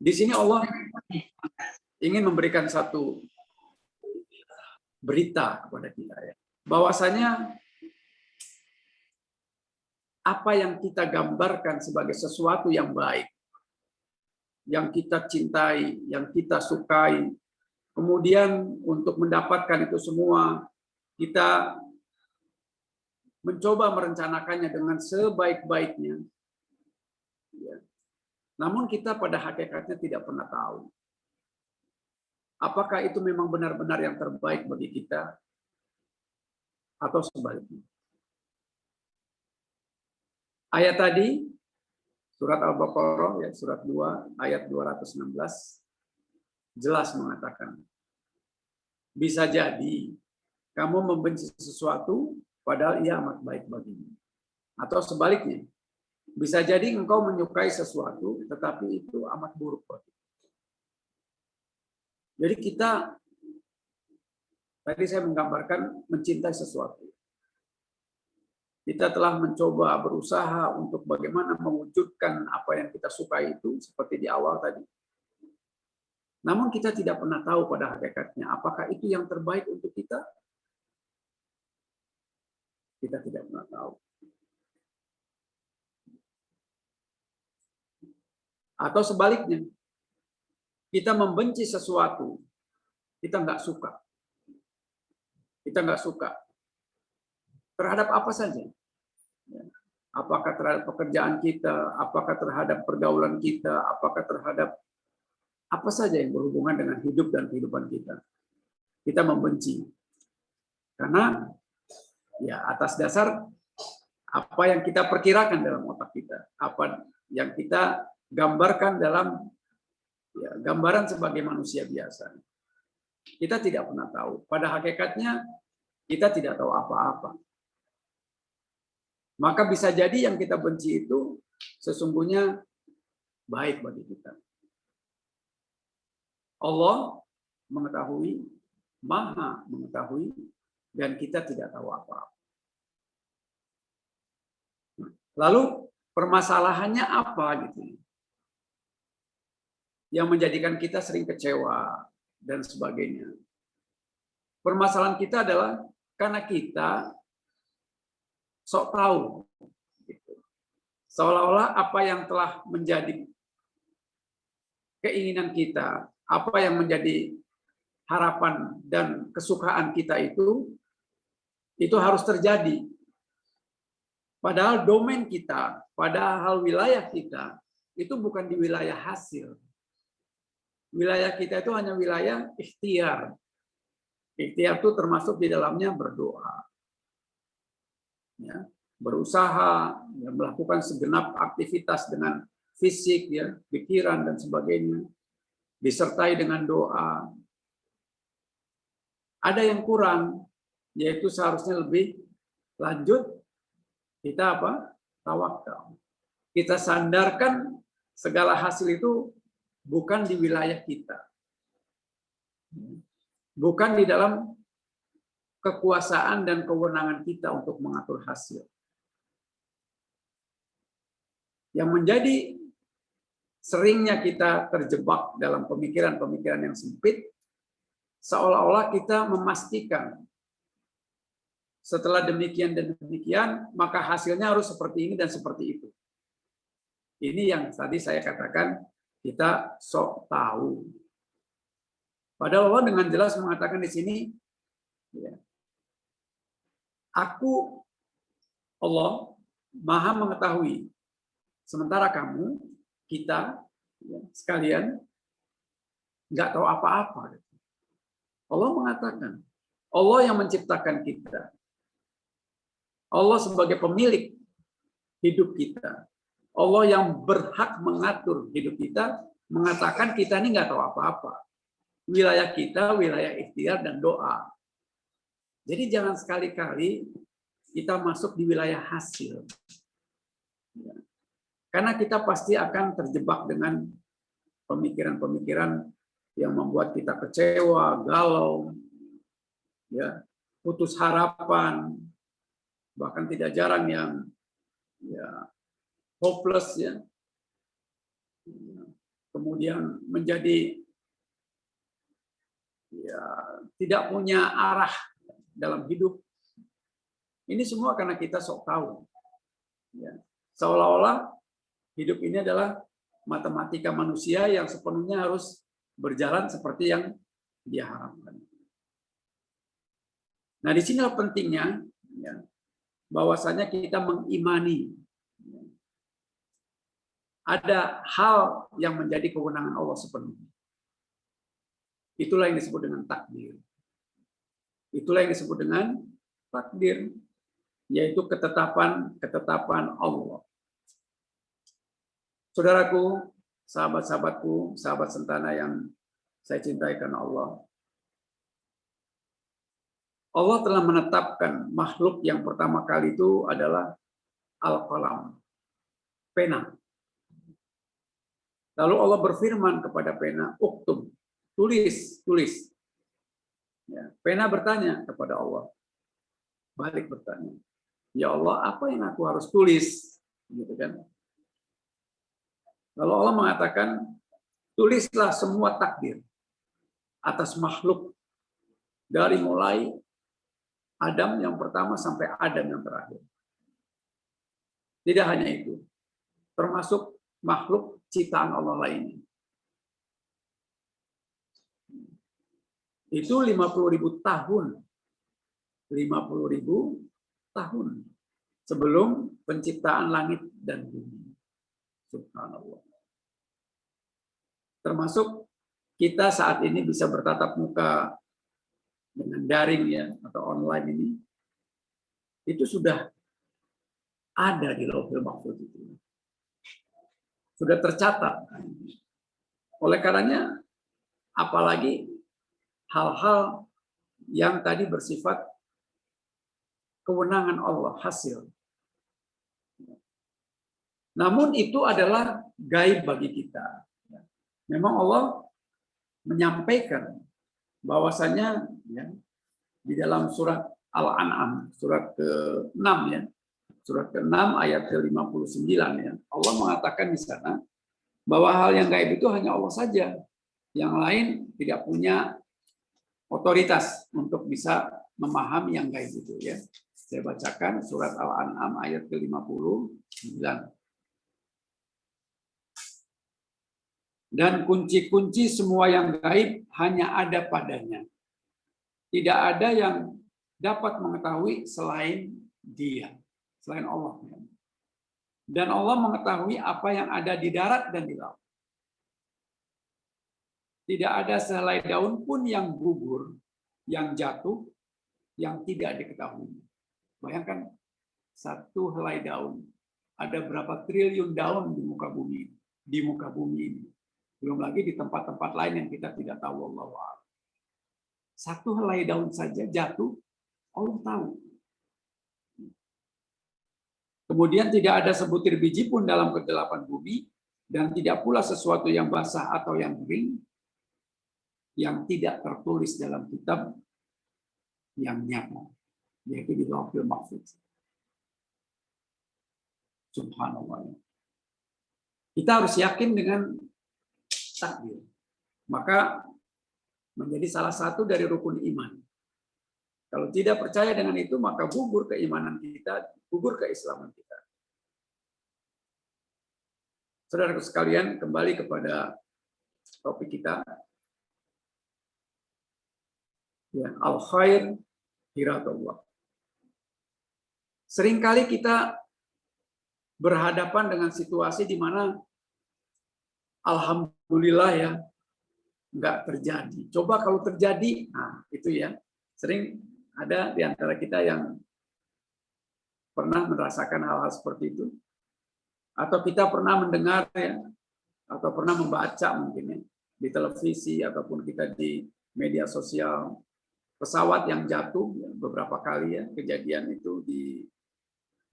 Di sini Allah ingin memberikan satu berita kepada kita ya. Bahwasanya apa yang kita gambarkan sebagai sesuatu yang baik, yang kita cintai, yang kita sukai, kemudian untuk mendapatkan itu semua, kita mencoba merencanakannya dengan sebaik-baiknya. Ya. Namun kita pada hakikatnya tidak pernah tahu apakah itu memang benar-benar yang terbaik bagi kita atau sebaliknya. Ayat tadi, surat Al-Baqarah, ya, surat 2, ayat 216, jelas mengatakan, bisa jadi kamu membenci sesuatu padahal ia amat baik bagimu. Atau sebaliknya, bisa jadi engkau menyukai sesuatu tetapi itu amat buruk bagimu. Jadi kita, tadi saya menggambarkan mencintai sesuatu. Kita telah mencoba berusaha untuk bagaimana mewujudkan apa yang kita sukai itu, seperti di awal tadi. Namun kita tidak pernah tahu pada hakikatnya, apakah itu yang terbaik untuk kita? Kita tidak pernah tahu. Atau sebaliknya, kita membenci sesuatu, kita nggak suka. Kita nggak suka. Terhadap apa saja. Apakah terhadap pekerjaan kita, apakah terhadap pergaulan kita, apakah terhadap apa saja yang berhubungan dengan hidup dan kehidupan kita. Kita membenci. Karena ya atas dasar apa yang kita perkirakan dalam otak kita, apa yang kita gambarkan dalam ya, gambaran sebagai manusia biasa. Kita tidak pernah tahu. Pada hakikatnya kita tidak tahu apa-apa. Maka bisa jadi yang kita benci itu sesungguhnya baik bagi kita. Allah mengetahui, Maha mengetahui, dan kita tidak tahu apa-apa. Lalu permasalahannya apa gitu? Yang menjadikan kita sering kecewa dan sebagainya. Permasalahan kita adalah karena kita sok tahu. Gitu. Seolah-olah apa yang telah menjadi keinginan kita, apa yang menjadi harapan dan kesukaan kita itu harus terjadi. Padahal domain kita, padahal wilayah kita, itu bukan di wilayah hasil. Wilayah kita itu hanya wilayah ikhtiar. Ikhtiar itu termasuk di dalamnya berdoa. Ya, berusaha, ya, melakukan segenap aktivitas dengan fisik, ya, pikiran, dan sebagainya. Disertai dengan doa. Ada yang kurang, yaitu seharusnya lebih lanjut, kita apa? Tawakal. Kita sandarkan segala hasil itu bukan di wilayah kita. Bukan di dalam kekuasaan dan kewenangan kita untuk mengatur hasil. Yang menjadi seringnya kita terjebak dalam pemikiran-pemikiran yang sempit, seolah-olah kita memastikan setelah demikian dan demikian, maka hasilnya harus seperti ini dan seperti itu. Ini yang tadi saya katakan, kita sok tahu. Padahal Allah dengan jelas mengatakan di sini, ya, Aku, Allah, Maha mengetahui. Sementara kamu, kita, ya, sekalian, nggak tahu apa-apa. Allah mengatakan, Allah yang menciptakan kita. Allah sebagai pemilik hidup kita. Allah yang berhak mengatur hidup kita, mengatakan kita ini nggak tahu apa-apa. Wilayah kita, wilayah ikhtiar dan doa. Jadi jangan sekali-kali kita masuk di wilayah hasil. Karena kita pasti akan terjebak dengan pemikiran-pemikiran yang membuat kita kecewa, galau, ya, putus harapan, bahkan tidak jarang yang ya hopeless, ya. kemudian menjadi ya tidak punya arah dalam hidup. Ini semua karena kita sok tahu. Ya. Seolah-olah hidup ini adalah matematika manusia yang sepenuhnya harus berjalan seperti yang dia harapkan. Nah, di sinilah pentingnya ya, bahwasanya kita mengimani ya, ada hal yang menjadi kewenangan Allah sepenuhnya. Itulah yang disebut dengan takdir. Itulah yang disebut dengan takdir, yaitu ketetapan Allah. Saudaraku, sahabat-sahabatku, sahabat Sentana yang saya cintai karena Allah. Allah telah menetapkan makhluk yang pertama kali itu adalah al-qalam, pena. Lalu Allah berfirman kepada pena, uktub, tulis. Ya, pena bertanya kepada Allah, balik bertanya, ya Allah, apa yang aku harus tulis? Gitu kan? Lalu Allah mengatakan, tulislah semua takdir atas makhluk dari mulai Adam yang pertama sampai Adam yang terakhir. Tidak hanya itu, termasuk makhluk ciptaan Allah lainnya. Itu 50.000 tahun. 50.000 tahun sebelum penciptaan langit dan bumi. Subhanallah. Termasuk kita saat ini bisa bertatap muka dengan daring ya atau online ini. Itu sudah ada di Lauhul Mahfuz itu. Sudah tercatat. Oleh karenanya apalagi hal-hal yang tadi bersifat kewenangan Allah, hasil. Namun itu adalah gaib bagi kita. Memang Allah menyampaikan bahwasanya ya, di dalam surat Al-An'am, surat ke-6 ya, surat ke-6 ayat ke-59 ya, Allah mengatakan di sana bahwa hal yang gaib itu hanya Allah saja. Yang lain tidak punya otoritas untuk bisa memahami yang gaib itu ya. Saya bacakan surat Al-An'am ayat ke-59. Dan kunci-kunci semua yang gaib hanya ada padanya. Tidak ada yang dapat mengetahui selain Dia, selain Allah. Dan Allah mengetahui apa yang ada di darat dan di laut. Tidak ada sehelai daun pun yang gugur, yang jatuh, yang tidak diketahui. Bayangkan satu helai daun, ada berapa triliun daun di muka bumi ini. Belum lagi di tempat-tempat lain yang kita tidak tahu. Wallahu a'lam. Satu helai daun saja jatuh, Allah tahu. Kemudian tidak ada sebutir biji pun dalam kegelapan bumi, dan tidak pula sesuatu yang basah atau yang kering, yang tidak tertulis dalam kitab yang nyata, yaitu di Lauhul Mahfuz. Subhanallah. Kita harus yakin dengan takdir. Maka menjadi salah satu dari rukun iman. Kalau tidak percaya dengan itu, maka gugur keimanan kita, gugur keislaman kita. Saudaraku sekalian, kembali kepada topik kita. Ya, al-khair hiratullah. Seringkali kita berhadapan dengan situasi di mana alhamdulillah ya nggak terjadi. Coba kalau terjadi, nah itu ya sering ada di antara kita yang pernah merasakan hal-hal seperti itu, atau kita pernah mendengar ya, atau pernah membaca mungkin ya di televisi ataupun kita di media sosial pesawat yang jatuh ya, beberapa kali ya kejadian itu di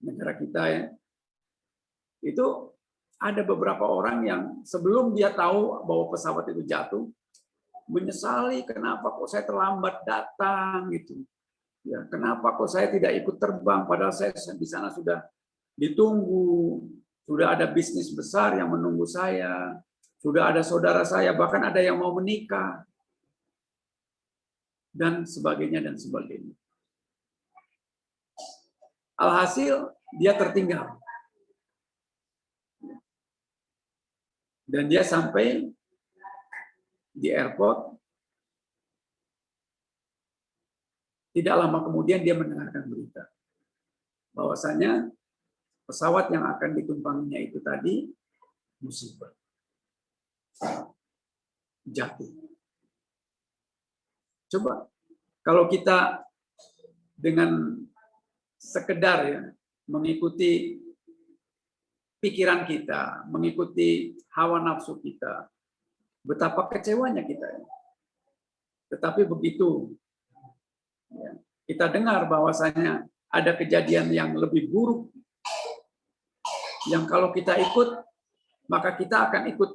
negara kita ya. Itu ada beberapa orang yang sebelum dia tahu bahwa pesawat itu jatuh menyesali kenapa kok saya terlambat datang gitu. Ya, kenapa kok saya tidak ikut terbang padahal saya di sana sudah ditunggu, sudah ada bisnis besar yang menunggu saya. Sudah ada saudara saya, bahkan ada yang mau menikah. Dan sebagainya, dan sebagainya. Alhasil, dia tertinggal. Dan dia sampai di airport, tidak lama kemudian dia mendengarkan berita bahwasanya pesawat yang akan ditumpanginya itu tadi musibah, jatuh. Coba kalau kita dengan sekedar ya mengikuti pikiran kita, mengikuti hawa nafsu kita, betapa kecewanya kita. Tetapi begitu ya, kita dengar bahwasanya ada kejadian yang lebih buruk, yang kalau kita ikut, maka kita akan ikut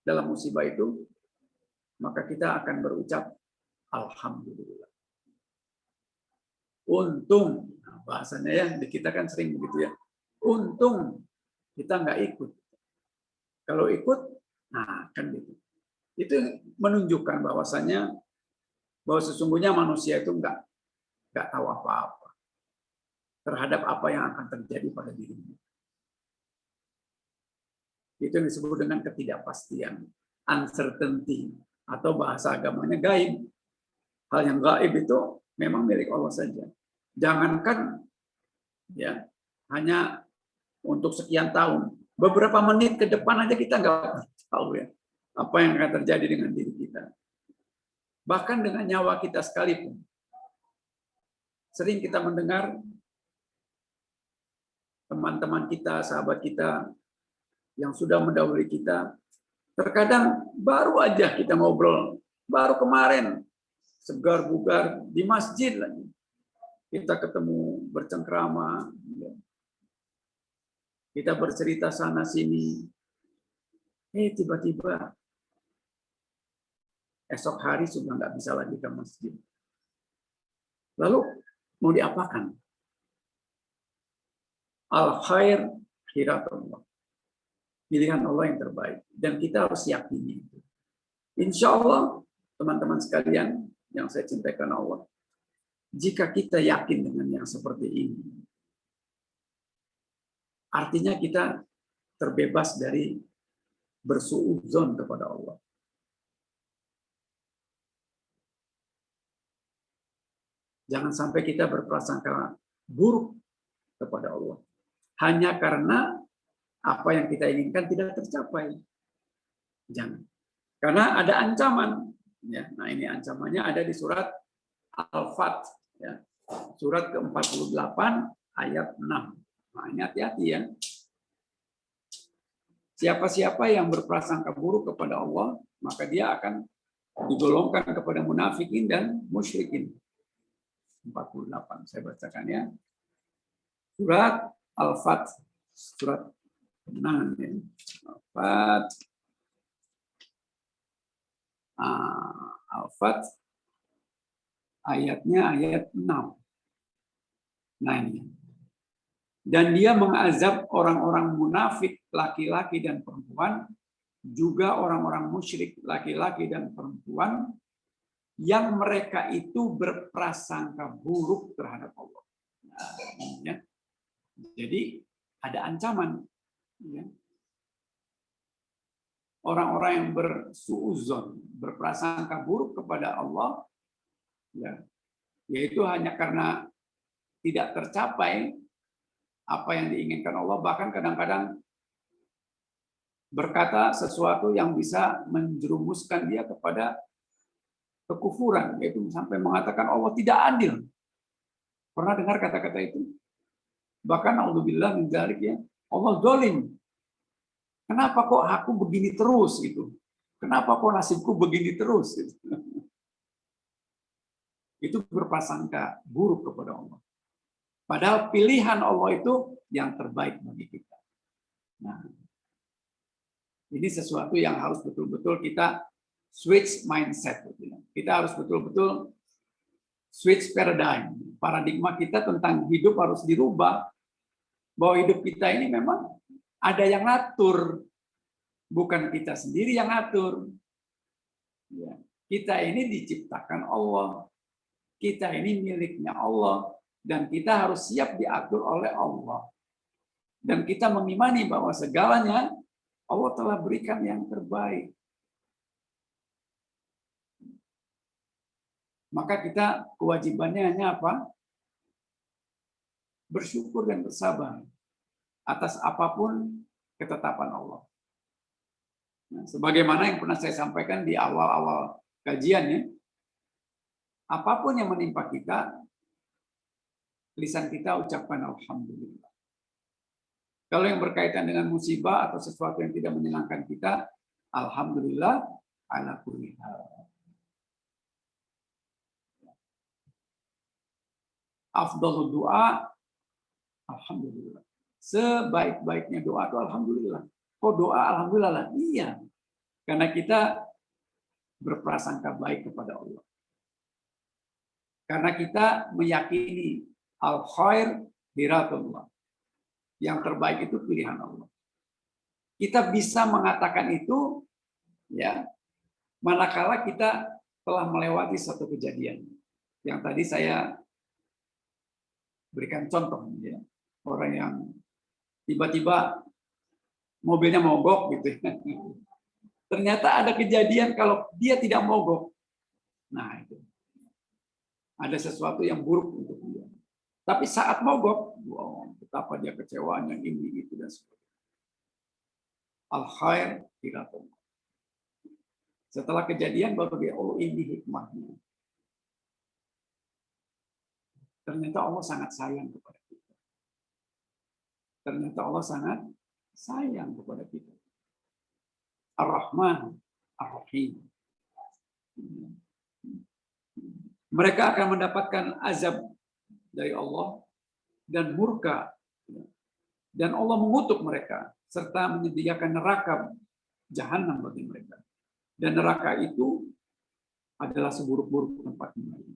dalam musibah itu, maka kita akan berucap alhamdulillah. Untung, nah bahasanya ya, kita kan sering begitu ya. Untung kita nggak ikut. Kalau ikut, nah kan gitu. Itu menunjukkan bahwasanya bahwa sesungguhnya manusia itu nggak tahu apa-apa terhadap apa yang akan terjadi pada dirinya. Itu yang disebut dengan ketidakpastian, uncertainty, atau bahasa agamanya gaib. Hal yang gaib itu memang milik Allah saja. Jangankan ya hanya untuk sekian tahun, beberapa menit ke depan aja kita nggak tahu ya apa yang akan terjadi dengan diri kita. Bahkan dengan nyawa kita sekalipun. Sering kita mendengar teman-teman kita, sahabat kita yang sudah mendahului kita, terkadang baru aja kita ngobrol, baru kemarin segar bugar di masjid lagi. Kita ketemu bercengkrama, kita bercerita sana sini. Tiba-tiba esok hari sudah nggak bisa lagi ke masjid. Lalu mau diapakan? Al-khair khiratullah. Pilihan Allah yang terbaik. Dan kita harus yakini itu. Insya Allah, teman-teman sekalian yang saya cintakan Allah, jika kita yakin dengan yang seperti ini, artinya kita terbebas dari bersuudzon kepada Allah. Jangan sampai kita berprasangka buruk kepada Allah. Hanya karena apa yang kita inginkan tidak tercapai. Jangan. Karena ada ancaman. Ya, nah ini ancamannya ada di surat Al-Fat. Ya. Surat ke-48 ayat 6. Nah ini hati-hati ya. Siapa-siapa yang berprasangka buruk kepada Allah, maka dia akan digolongkan kepada munafikin dan musyrikin. 48, saya bacakan ya. Surat Al-Fat, surat 6 ya. Al-Fat. Al-Fat ayatnya ayat 6. Nah ini. Dan dia mengazab orang-orang munafik laki-laki dan perempuan, juga orang-orang musyrik laki-laki dan perempuan, yang mereka itu berprasangka buruk terhadap Allah. Nah, ya. Jadi ada ancaman. Ya. Orang-orang yang bersuuzon, berprasangka buruk kepada Allah, ya, yaitu hanya karena tidak tercapai apa yang diinginkan Allah, bahkan kadang-kadang berkata sesuatu yang bisa menjerumuskan dia kepada kekufuran, yaitu sampai mengatakan Allah tidak adil. Pernah dengar kata-kata itu? Bahkan naudzubillah min dzalik ya, Allah zalim. Kenapa kok aku begini terus gitu? Kenapa kok nasibku begini terus gitu? Itu berprasangka buruk kepada Allah. Padahal pilihan Allah itu yang terbaik bagi kita. Nah, ini sesuatu yang harus betul-betul kita switch mindset. Kita harus betul-betul switch paradigm. Paradigma kita tentang hidup harus dirubah. Bahwa hidup kita ini memang ada yang ngatur. Bukan kita sendiri yang atur. Ya. Kita ini diciptakan Allah. Kita ini miliknya Allah. Dan kita harus siap diatur oleh Allah. Dan kita mengimani bahwa segalanya Allah telah berikan yang terbaik. Maka kita kewajibannya hanya apa? Bersyukur dan bersabar atas apapun ketetapan Allah. Nah, sebagaimana yang pernah saya sampaikan di awal-awal kajian ya, apapun yang menimpa kita, lisan kita ucapkan alhamdulillah. Kalau yang berkaitan dengan musibah atau sesuatu yang tidak menyenangkan kita, alhamdulillah ala kulli hal. Afdhalud doa, alhamdulillah. Sebaik-baiknya doa itu alhamdulillah. Kok doa alhamdulillah lah? Iya. Karena kita berprasangka baik kepada Allah. Karena kita meyakini al-khair hiratullah. Yang terbaik itu pilihan Allah. Kita bisa mengatakan itu ya manakala kita telah melewati satu kejadian. Yang tadi saya berikan contoh ya. Orang yang tiba-tiba mobilnya mogok gitu. Ternyata ada kejadian kalau dia tidak mogok. Nah, itu. Ada sesuatu yang buruk untuk dia. Tapi saat mogok, wow, betapa dia kecewanya ini itu dan sebagainya. Al-khair hiratullah. Setelah kejadian baru dia, oh ini hikmahnya. Ternyata Allah sangat sayang kepada kita. Ternyata Allah sangat sayang kepada kita. Ar-Rahman, Ar-Rahim. Mereka akan mendapatkan azab dari Allah dan murka. Dan Allah mengutuk mereka serta menyediakan neraka jahanam bagi mereka. Dan neraka itu adalah seburuk-buruk tempat kembali.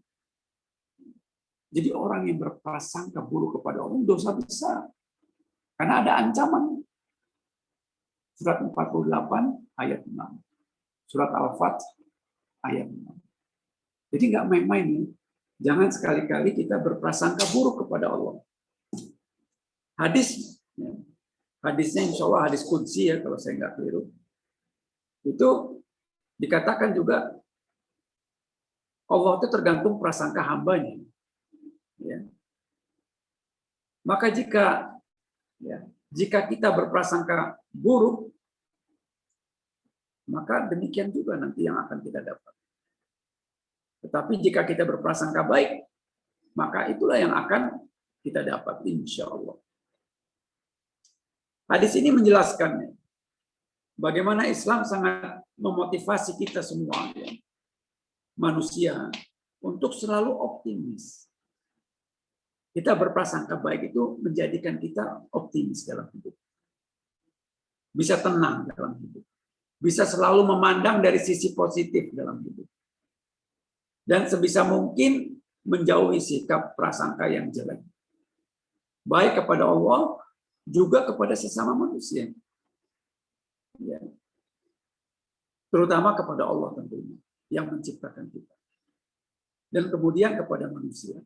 Jadi orang yang berprasangka buruk kepada Allah dosa besar. Karena ada ancaman. Surat 48 ayat 6. Surat Al-Fat ayat 6. Jadi nggak main-main nih. Jangan sekali-kali kita berprasangka buruk kepada Allah. Hadisnya insya Allah hadis qudsi ya kalau saya nggak keliru. Itu dikatakan juga Allah itu tergantung prasangka hambanya. Ya. Maka jika kita berprasangka buruk, maka demikian juga nanti yang akan kita dapat. Tetapi jika kita berprasangka baik, maka itulah yang akan kita dapat insya Allah. Hadis ini menjelaskan bagaimana Islam sangat memotivasi kita semua ya, manusia untuk selalu optimis. Kita berprasangka baik itu menjadikan kita optimis dalam hidup. Bisa tenang dalam hidup. Bisa selalu memandang dari sisi positif dalam hidup. Dan sebisa mungkin menjauhi sikap prasangka yang jelek. Baik kepada Allah, juga kepada sesama manusia. Ya. Terutama kepada Allah tentunya, yang menciptakan kita. Dan kemudian kepada manusia.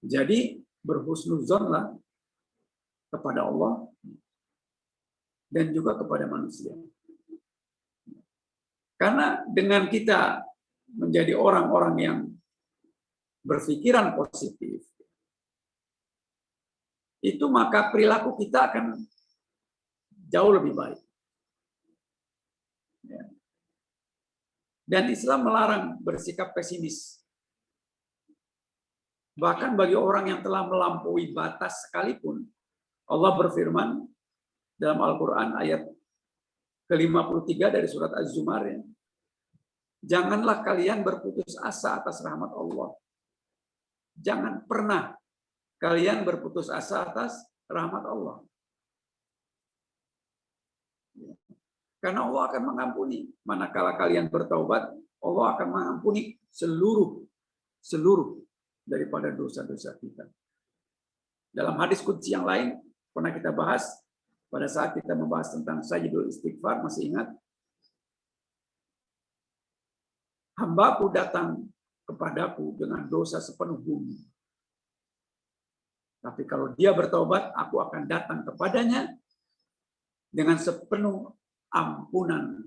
Jadi berhusnuzonlah kepada Allah dan juga kepada manusia. Karena dengan kita menjadi orang-orang yang berpikiran positif, itu maka perilaku kita akan jauh lebih baik. Dan Islam melarang bersikap pesimis. Bahkan bagi orang yang telah melampaui batas sekalipun, Allah berfirman dalam Al-Quran ayat ke-53 dari surat Az-Zumar, ya, janganlah kalian berputus asa atas rahmat Allah. Jangan pernah kalian berputus asa atas rahmat Allah. Karena Allah akan mengampuni. Manakala kalian bertaubat, Allah akan mengampuni seluruh daripada dosa-dosa kita. Dalam hadis qudsi yang lain, pernah kita bahas, Pada saat kita membahas tentang sajidul istighfar, masih ingat? Hambaku datang kepadaku dengan dosa sepenuh bumi. Tapi kalau dia bertobat, aku akan datang kepadanya dengan sepenuh ampunan.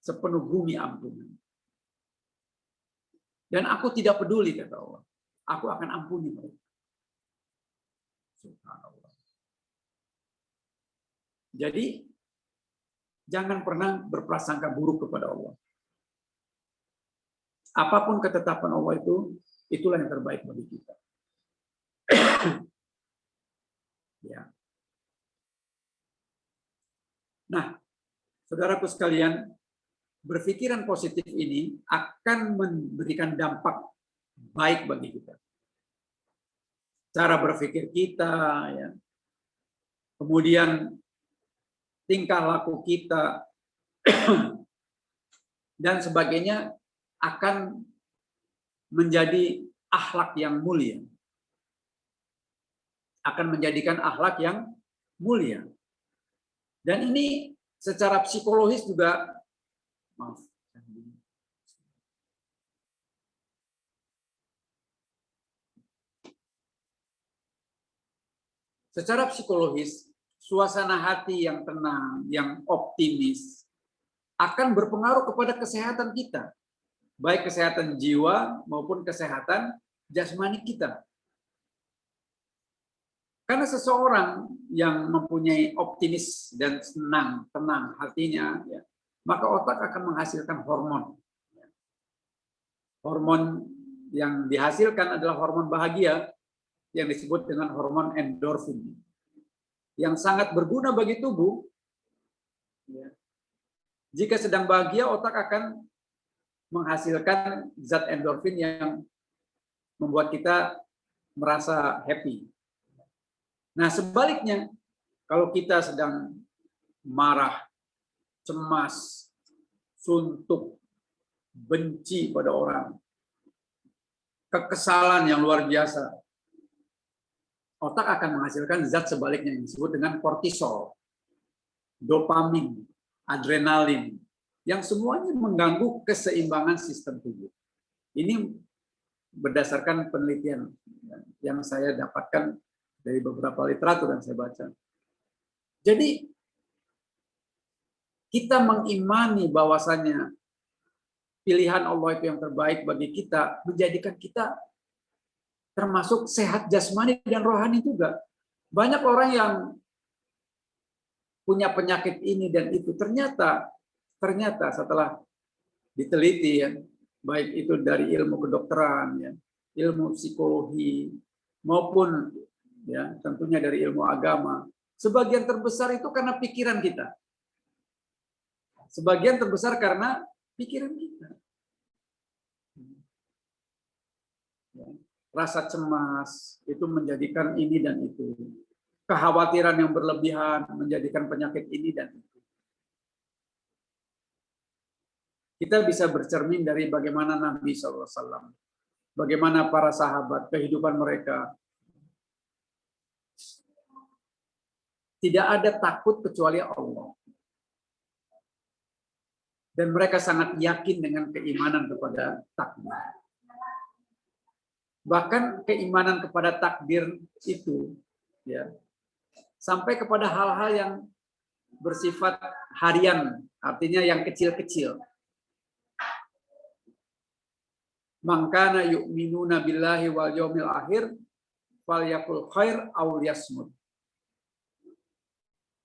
Sepenuh bumi ampunan. Dan aku tidak peduli, kata Allah. Aku akan ampuni mereka. Subhanallah. Jadi, jangan pernah berprasangka buruk kepada Allah. Apapun ketetapan Allah itu, itulah yang terbaik bagi kita. Ya. Nah, saudaraku sekalian, berpikiran positif ini akan memberikan dampak baik bagi kita. Cara berpikir kita, ya. Kemudian tingkah laku kita, dan sebagainya akan menjadi akhlak yang mulia. Akan menjadikan akhlak yang mulia. Dan ini secara psikologis juga, maaf. Secara psikologis, suasana hati yang tenang, yang optimis, akan berpengaruh kepada kesehatan kita. Baik kesehatan jiwa maupun kesehatan jasmani kita. Karena seseorang yang mempunyai optimis dan senang, tenang hatinya, ya, maka otak akan menghasilkan hormon. Hormon yang dihasilkan adalah hormon bahagia yang disebut dengan hormon endorfin, yang sangat berguna bagi tubuh. Ya. Jika sedang bahagia, otak akan menghasilkan zat endorfin yang membuat kita merasa happy. Nah, sebaliknya, kalau kita sedang marah, cemas, suntuk, benci pada orang, kekesalan yang luar biasa, otak akan menghasilkan zat sebaliknya yang disebut dengan kortisol, dopamin, adrenalin, yang semuanya mengganggu keseimbangan sistem tubuh. Ini berdasarkan penelitian yang saya dapatkan dari beberapa literatur yang saya baca. Jadi kita mengimani bahwasanya pilihan Allah itu yang terbaik bagi kita, menjadikan kita termasuk sehat jasmani dan rohani juga. Banyak orang yang punya penyakit ini dan itu, ternyata setelah diteliti, ya, baik itu dari ilmu kedokteran, ya, ilmu psikologi, maupun ya tentunya dari ilmu agama, sebagian terbesar itu karena pikiran kita. Sebagian terbesar karena pikiran kita. Rasa cemas itu menjadikan ini dan itu. Kekhawatiran yang berlebihan menjadikan penyakit ini dan itu. Kita bisa bercermin dari bagaimana Nabi SAW, bagaimana para sahabat, kehidupan mereka. Tidak ada takut kecuali Allah. Dan mereka sangat yakin dengan keimanan kepada takdir. Bahkan keimanan kepada takdir itu, ya, sampai kepada hal-hal yang bersifat harian, artinya yang kecil-kecil. Man kana yu'minuna billahi wal yaumil akhir falyakul khair aw liyasmut.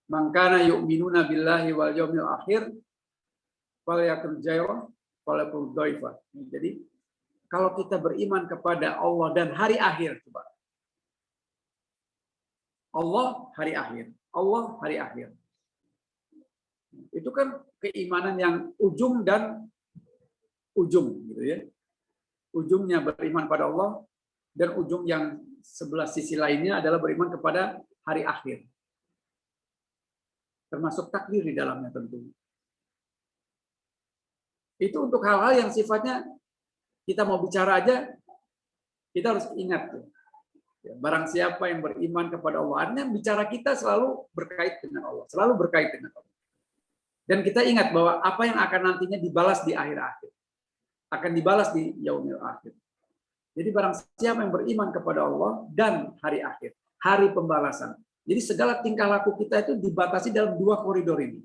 Man kana yu'minuna billahi wal yaumil akhir falyakul jayra falyakul dhaifa. Jadi kalau kita beriman kepada Allah dan hari akhir, coba. Allah hari akhir, Allah hari akhir. Itu kan keimanan yang ujung dan ujung, gitu ya. Ujungnya beriman pada Allah, dan ujung yang sebelah sisi lainnya adalah beriman kepada hari akhir. Termasuk takdir di dalamnya tentu. Itu untuk hal-hal yang sifatnya kita mau bicara aja, kita harus ingat. Barang siapa yang beriman kepada Allah, artinya bicara kita selalu berkait dengan Allah, selalu berkait dengan Allah. Dan kita ingat bahwa apa yang akan nantinya dibalas di akhir-akhir, akan dibalas di yaumil akhir. Jadi barang siapa yang beriman kepada Allah dan hari akhir, hari pembalasan. Jadi segala tingkah laku kita itu dibatasi dalam dua koridor ini.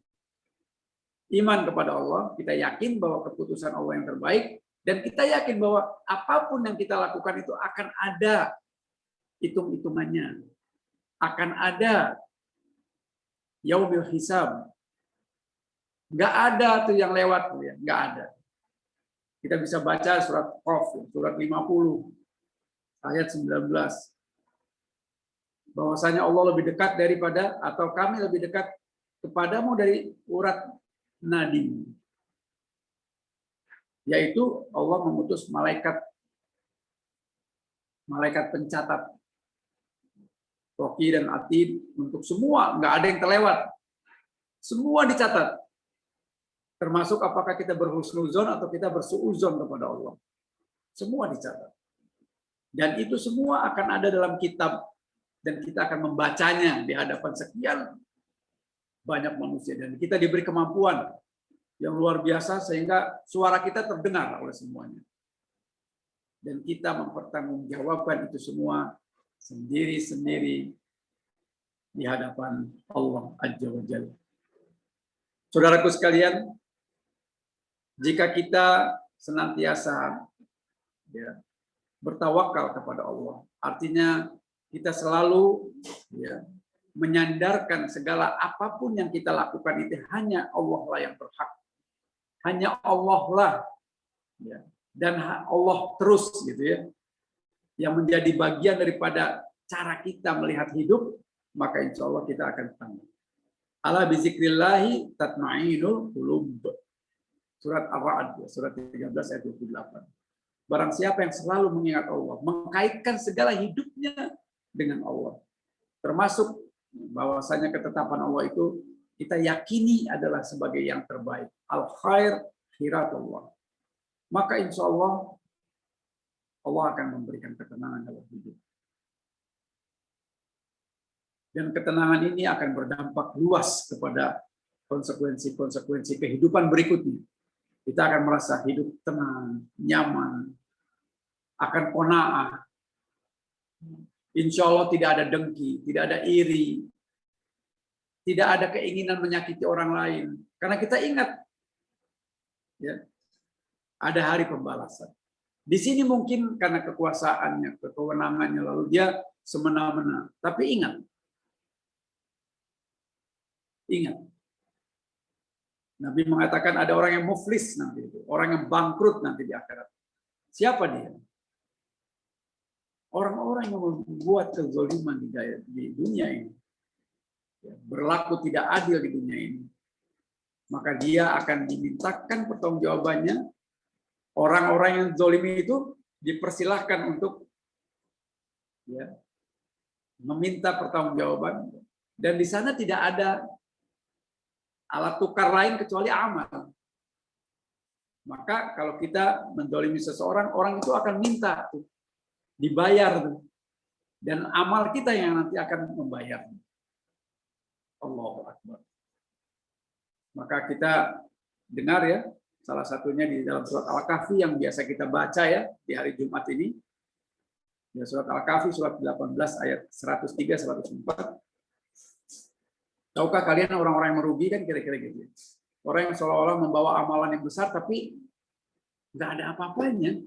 Iman kepada Allah, kita yakin bahwa keputusan Allah yang terbaik, dan kita yakin bahwa apapun yang kita lakukan itu akan ada hitung-hitungannya. Akan ada yaumil hisab. Nggak ada tuh yang lewat, ya. Nggak ada. Kita bisa baca surat Qaf, surat 50, ayat 19. Bahwasanya Allah lebih dekat daripada, atau kami lebih dekat kepadamu dari urat nadi. Yaitu Allah mengutus malaikat pencatat Roki dan Atid untuk semua, nggak ada yang terlewat. Semua dicatat. Termasuk apakah kita berhusnuzon atau kita bersuuzon kepada Allah. Semua dicatat. Dan itu semua akan ada dalam kitab, dan kita akan membacanya di hadapan sekian banyak manusia. Dan kita diberi kemampuan yang luar biasa sehingga suara kita terdengar oleh semuanya. Dan kita mempertanggungjawabkan itu semua sendiri-sendiri di hadapan Allah Azza wa Jalla. Saudaraku sekalian, jika kita senantiasa bertawakal kepada Allah, artinya kita selalu menyandarkan segala apapun yang kita lakukan itu hanya Allah lah yang berhak, hanya Allah lah, dan Allah terus gitu ya, yang menjadi bagian daripada cara kita melihat hidup, maka insya Allah kita akan tenang. Ala bizikrillahi tatmainul qulub. Surat Ar-Ra'd, surat 13 ayat 28. Barang siapa yang selalu mengingat Allah, mengkaitkan segala hidupnya dengan Allah, termasuk bahwasanya ketetapan Allah itu kita yakini adalah sebagai yang terbaik. Al-khair khiratullah. Maka insya Allah akan memberikan ketenangan dalam hidup. Dan ketenangan ini akan berdampak luas kepada konsekuensi-konsekuensi kehidupan berikutnya. Kita akan merasa hidup tenang, nyaman, akan qanaah. Insya Allah tidak ada dengki, tidak ada iri, tidak ada keinginan menyakiti orang lain. Karena kita ingat, ada hari pembalasan. Di sini mungkin karena kekuasaannya, kewenangannya, lalu dia semena-mena. Tapi ingat. Nabi mengatakan ada orang yang muflis nanti itu, orang yang bangkrut nanti di akhirat. Siapa dia? Orang-orang yang membuat kezaliman di dunia ini, berlaku tidak adil di dunia ini, maka dia akan dimintakan pertanggungjawabannya. Orang-orang yang zalimi itu dipersilahkan untuk meminta pertanggungjawaban, dan di sana tidak ada alat tukar lain kecuali amal. Maka kalau kita menzalimi seseorang, orang itu akan minta dibayar, dan amal kita yang nanti akan membayar. Allahu Akbar. Maka kita dengar ya, salah satunya di dalam surat Al-Kahfi yang biasa kita baca ya di hari Jumat ini. Ya, surat Al-Kahfi surat 18 ayat 103-104. Tahukah kalian orang-orang yang merugi kan kira-kira gitu. Orang yang seolah-olah membawa amalan yang besar tapi nggak ada apa-apanya.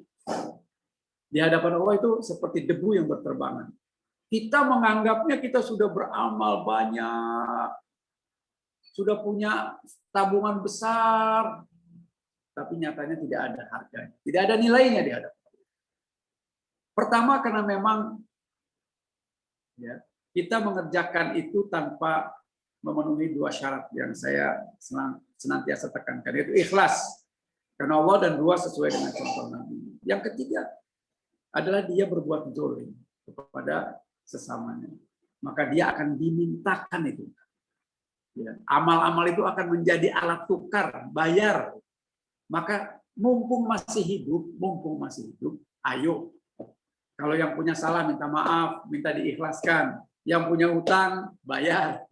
Di hadapan Allah itu seperti debu yang berterbangan. Kita menganggapnya kita sudah beramal banyak, sudah punya tabungan besar, tapi nyatanya tidak ada harganya, tidak ada nilainya di hadapan Allah. Pertama karena memang kita mengerjakan itu tanpa memenuhi dua syarat yang saya senantiasa tekankan, yaitu ikhlas karena Allah, dan dua sesuai dengan contoh Nabi. Yang ketiga adalah dia berbuat zalim kepada sesamanya, maka dia akan dimintakan itu. Amal-amal itu akan menjadi alat tukar, bayar. Maka mumpung masih hidup, ayo Kalau yang punya salah minta maaf, minta diikhlaskan. Yang punya utang bayar.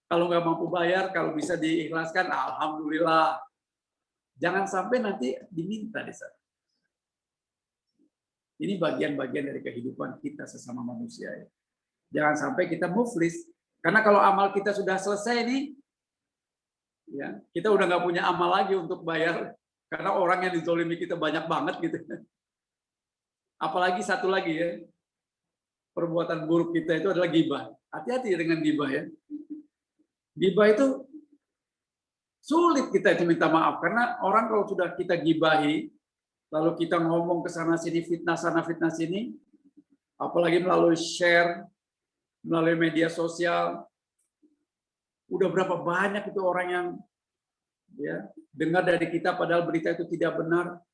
Kalau nggak mampu bayar, kalau bisa diikhlaskan, alhamdulillah. Jangan sampai nanti diminta di sana. Ini bagian-bagian dari kehidupan kita sesama manusia. Ya. Jangan sampai kita muflis. Karena kalau amal kita sudah selesai nih, ya, kita udah nggak punya amal lagi untuk bayar. Karena orang yang dizolimi kita banyak banget gitu. Apalagi satu lagi ya, perbuatan buruk kita itu adalah gibah. Hati-hati dengan gibah ya. Gibah itu sulit kita itu minta maaf karena orang kalau sudah kita gibahi, lalu kita ngomong ke sana sini fitnah sini, apalagi melalui share, melalui media sosial, udah berapa banyak itu orang yang ya dengar dari kita padahal berita itu tidak benar,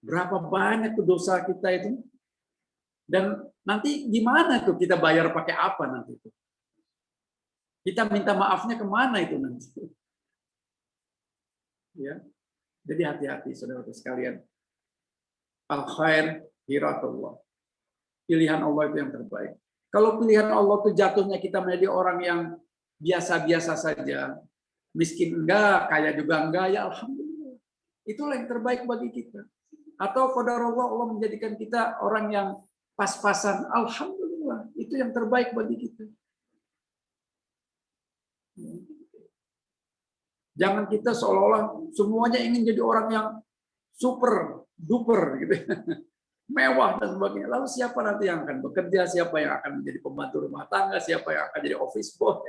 berapa banyak tuh dosa kita itu, dan nanti gimana tuh kita bayar pakai apa nanti itu? Kita minta maafnya kemana itu nanti? Ya, jadi hati-hati saudara sekalian. Al khair hiratullah. Pilihan Allah itu yang terbaik. Kalau pilihan Allah itu jatuhnya kita menjadi orang yang biasa-biasa saja, miskin enggak, kaya juga enggak, ya alhamdulillah. Itulah yang terbaik bagi kita. Atau qadarullah Allah menjadikan kita orang yang pas-pasan, alhamdulillah, itu yang terbaik bagi kita. Jangan kita seolah-olah semuanya ingin jadi orang yang super duper gitu. Mewah dan sebagainya. Lalu siapa nanti yang akan bekerja, siapa yang akan menjadi pembantu rumah tangga, siapa yang akan jadi office boy.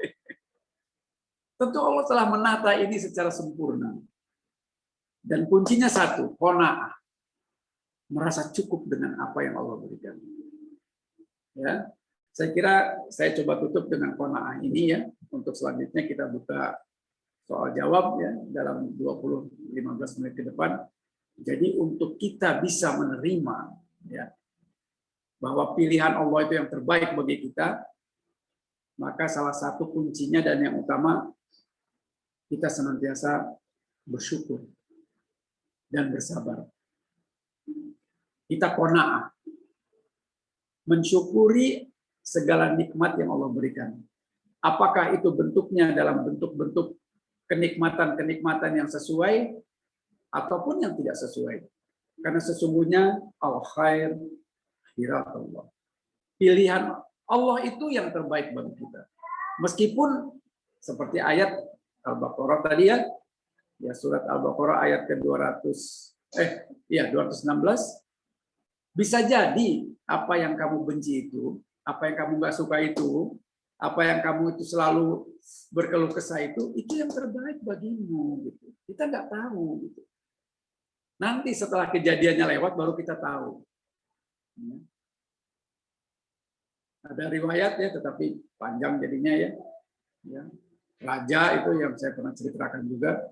Tentu Allah telah menata ini secara sempurna. Dan kuncinya satu, qanaah. Merasa cukup dengan apa yang Allah berikan. Ya, saya kira saya coba tutup dengan qanaah ini ya. Untuk selanjutnya kita buka soal jawab ya dalam 20-15 menit ke depan. Jadi untuk kita bisa menerima ya bahwa pilihan Allah itu yang terbaik bagi kita, maka salah satu kuncinya dan yang utama kita senantiasa bersyukur dan bersabar. Kita qanaah, mensyukuri segala nikmat yang Allah berikan. Apakah itu bentuknya dalam bentuk-bentuk kenikmatan-kenikmatan yang sesuai ataupun yang tidak sesuai. Karena sesungguhnya al-khair hiratullah. Pilihan Allah itu yang terbaik bagi kita. Meskipun seperti ayat Al-Baqarah tadi ya surat Al-Baqarah ayat ke-216 bisa jadi apa yang kamu benci itu, apa yang kamu nggak suka itu, apa yang kamu itu selalu berkeluh kesah itu yang terbaik bagimu gitu. Kita nggak tahu gitu. Nanti setelah kejadiannya lewat baru kita tahu. Ada riwayat ya, tetapi panjang jadinya ya. Raja itu yang saya pernah ceritakan juga,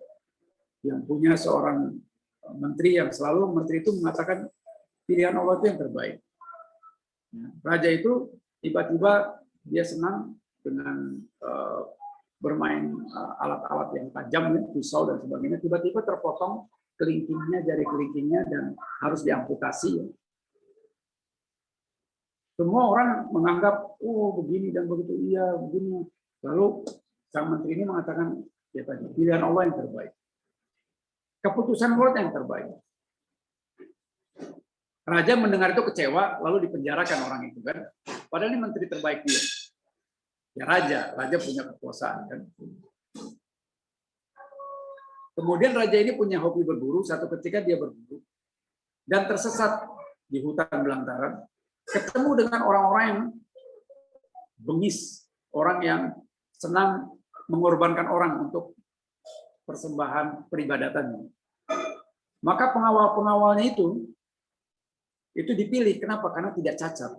yang punya seorang menteri yang selalu menteri itu mengatakan pilihan Allah itu yang terbaik. Raja itu tiba-tiba dia senang dengan bermain alat-alat yang tajam, pisau dan sebagainya, tiba-tiba terpotong kelingkingnya, jari kelingkingnya dan harus diamputasi. Semua orang menganggap, oh begini dan begitu, iya begini. Lalu sang menteri ini mengatakan, ya tadi, pilihan Allah yang terbaik. Keputusan Allah yang terbaik. Raja mendengar itu kecewa, lalu dipenjarakan orang itu kan. Padahal ini menteri terbaik dia. Ya raja punya kekuasaan kan. Kemudian raja ini punya hobi berburu, satu ketika dia berburu dan tersesat di hutan belantara, ketemu dengan orang-orang yang bengis, orang yang senang mengorbankan orang untuk persembahan peribadatannya. Maka pengawal-pengawalnya itu dipilih. Kenapa? Karena tidak cacat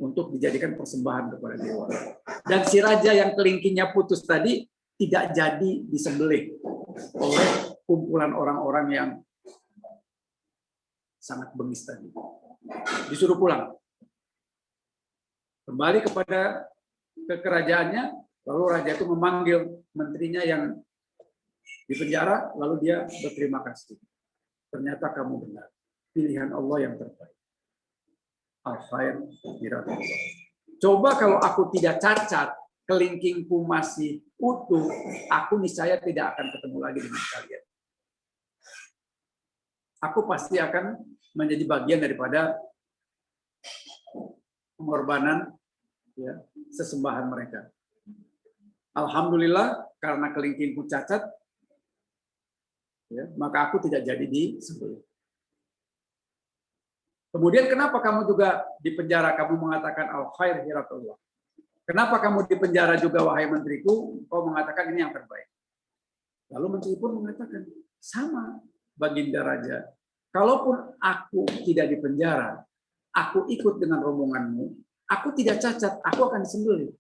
untuk dijadikan persembahan kepada dewa. Dan si raja yang kelingkingnya putus tadi tidak jadi disembelih oleh kumpulan orang-orang yang sangat bengis tadi. Disuruh pulang. Kembali kepada kerajaannya, lalu raja itu memanggil menterinya yang di penjara, lalu dia berterima kasih. Ternyata kamu benar. Pilihan Allah yang terbaik. al-khair hiratullah. Coba kalau aku tidak cacat, kelingkingku masih utuh, aku niscaya tidak akan ketemu lagi dengan kalian. Aku pasti akan menjadi bagian daripada pengorbanan, ya, sesembahan mereka. Alhamdulillah, karena kelingkingku cacat, ya, maka aku tidak jadi disembelih. Kemudian kenapa kamu juga di penjara? Kamu mengatakan al-khair hiratullah. Kenapa kamu di penjara juga, wahai menteriku? Kau mengatakan ini yang terbaik. Lalu menteri pun mengatakan, sama Baginda Raja. Kalaupun aku tidak di penjara, aku ikut dengan rombonganmu, aku tidak cacat, aku akan disembelih.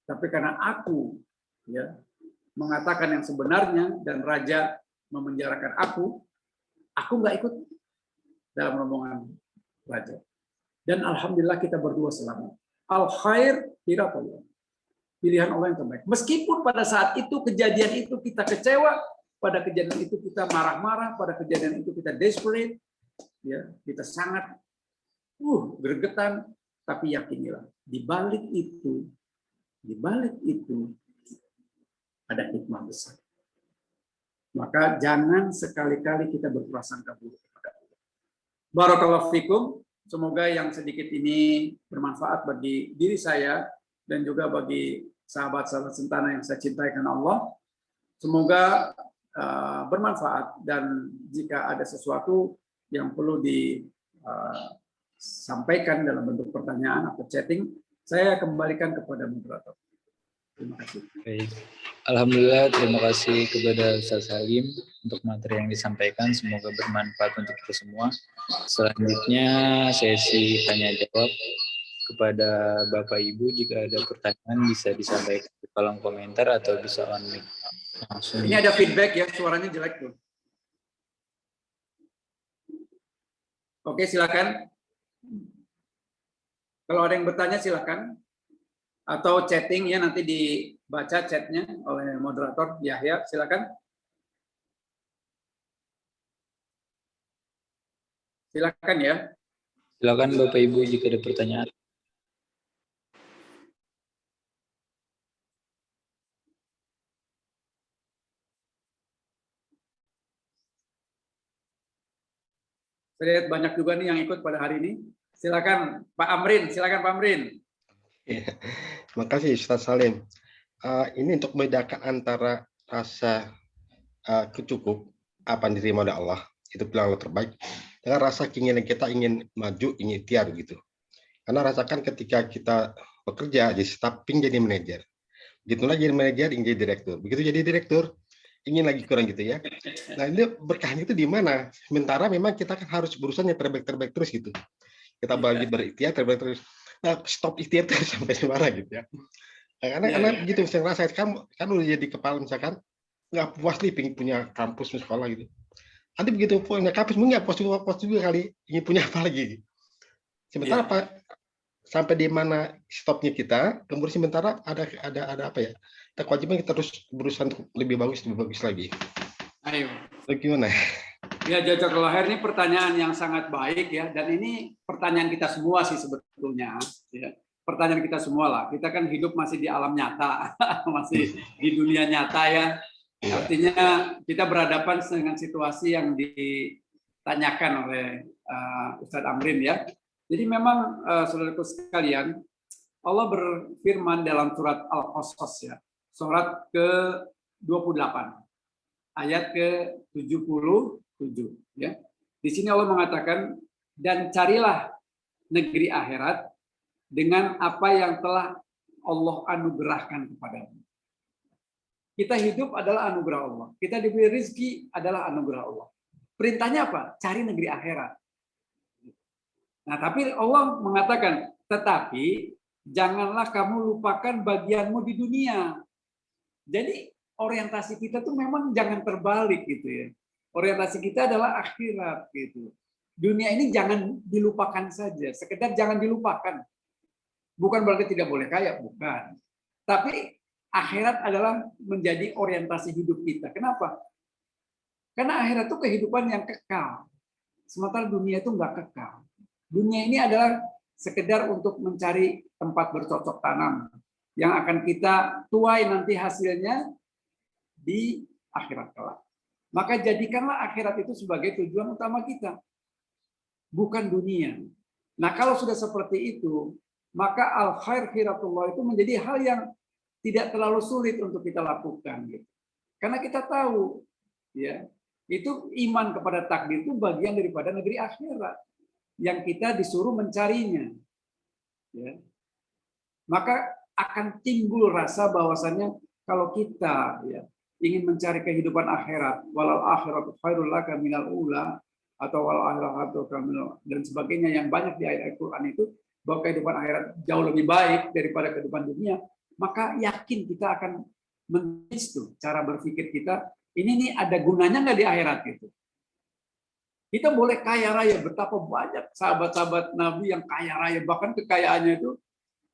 Tapi karena aku, ya, mengatakan yang sebenarnya dan raja memenjarakan aku nggak ikut dalam rombongan raja. Dan alhamdulillah kita berdua selamat. Al-khair hiratullah. Pilihan Allah yang terbaik. Meskipun pada saat itu, kejadian itu kita kecewa, pada kejadian itu kita marah-marah, pada kejadian itu kita desperate, ya, kita sangat gregetan, tapi yakinilah di balik itu ada hikmah besar. Maka jangan sekali-kali kita berprasangka buruk kepada Allah. Barakallahu fikum. Semoga yang sedikit ini bermanfaat bagi diri saya dan juga bagi sahabat-sahabat sentana yang saya cintai karena Allah. Semoga bermanfaat, dan jika ada sesuatu yang perlu disampaikan dalam bentuk pertanyaan atau chatting, saya kembalikan kepada moderator. Terima kasih. Baik. Alhamdulillah, terima kasih kepada Ustaz Salim untuk materi yang disampaikan. Semoga bermanfaat untuk kita semua. Selanjutnya sesi tanya jawab kepada Bapak Ibu. Jika ada pertanyaan bisa disampaikan di kolom komentar atau bisa on mic langsung. Ini ada feedback ya, suaranya jelek tuh. Oke, silakan. Kalau ada yang bertanya silakan. Atau chatting ya, nanti dibaca chatnya oleh moderator Yahya, silakan. Silakan ya. Silakan Bapak Ibu jika ada pertanyaan. Saya lihat banyak juga nih yang ikut pada hari ini. Silakan Pak Amrin, silakan Pak Amrin. Ya, terima kasih Ustaz Salim. Ini untuk membedakan antara rasa kecukup apa yang diterima oleh Allah, itu pilihan Allah terbaik, dengan rasa keinginan kita ingin maju, ingin ikhtiar gitu. Karena rasakan ketika kita bekerja di staffing jadi manajer, begitu lagi jadi manajer ingin jadi direktur, begitu jadi direktur ingin lagi kurang gitu ya. Nah ini berkahnya itu di mana? Sementara memang kita kan harus berusaha yang terbaik terus gitu. Kita bagi berikhtiar terbaik terus. Nah, stop ikhtiar terus sampai di mana gitu ya. Karena gitu saya rasa kan udah jadi kepala misalkan nggak puas nih pengen punya kampus sekolah gitu. Nanti begitu punya kampus mungkin nggak puas juga kali ingin punya apa lagi. Sementara apa sampai di mana stopnya kita, kemudian sementara ada apa ya? Kita kewajiban kita terus berusaha untuk lebih bagus lagi. Ayo. Bagaimana? Ya, Jazakallah khair, ini pertanyaan yang sangat baik ya, dan ini pertanyaan kita semua sih sebetulnya. Ya. Pertanyaan kita semua lah. Kita kan hidup masih di alam nyata, masih di dunia nyata ya. Artinya kita berhadapan dengan situasi yang ditanyakan oleh Ustadz Amrin ya. Jadi memang saudaraku sekalian, Allah berfirman dalam surat Al-Qasas ya, surat ke-28, ayat ke-77 ya. Di sini Allah mengatakan, dan carilah negeri akhirat dengan apa yang telah Allah anugerahkan kepadamu. Kita hidup adalah anugerah Allah. Kita diberi rezeki adalah anugerah Allah. Perintahnya apa? Cari negeri akhirat. Nah, tapi Allah mengatakan, tetapi janganlah kamu lupakan bagianmu di dunia. Jadi orientasi kita tuh memang jangan terbalik gitu ya. Orientasi kita adalah akhirat gitu. Dunia ini jangan dilupakan saja, sekedar jangan dilupakan. Bukan berarti tidak boleh kaya, bukan. Tapi akhirat adalah menjadi orientasi hidup kita. Kenapa? Karena akhirat itu kehidupan yang kekal. Sementara dunia itu nggak kekal. Dunia ini adalah sekedar untuk mencari tempat bercocok tanam yang akan kita tuai nanti hasilnya di akhirat kelak. Maka jadikanlah akhirat itu sebagai tujuan utama kita, bukan dunia. Nah, kalau sudah seperti itu, maka al-khair khiratullah itu menjadi hal yang tidak terlalu sulit untuk kita lakukan gitu. Karena kita tahu ya, itu iman kepada takdir itu bagian daripada negeri akhirat yang kita disuruh mencarinya. Ya. Maka akan timbul rasa bahwasannya kalau kita ya ingin mencari kehidupan akhirat, walau akhiratu khairul laka minal ula, atau walau akhiratu kamil dan sebagainya yang banyak di ayat Al-Qur'an itu, bahwa kehidupan akhirat jauh lebih baik daripada kehidupan dunia, maka yakin kita akan mentis tuh cara berpikir kita, ini nih ada gunanya nggak di akhirat gitu. Kita boleh kaya raya, betapa banyak sahabat-sahabat Nabi yang kaya raya, bahkan kekayaannya itu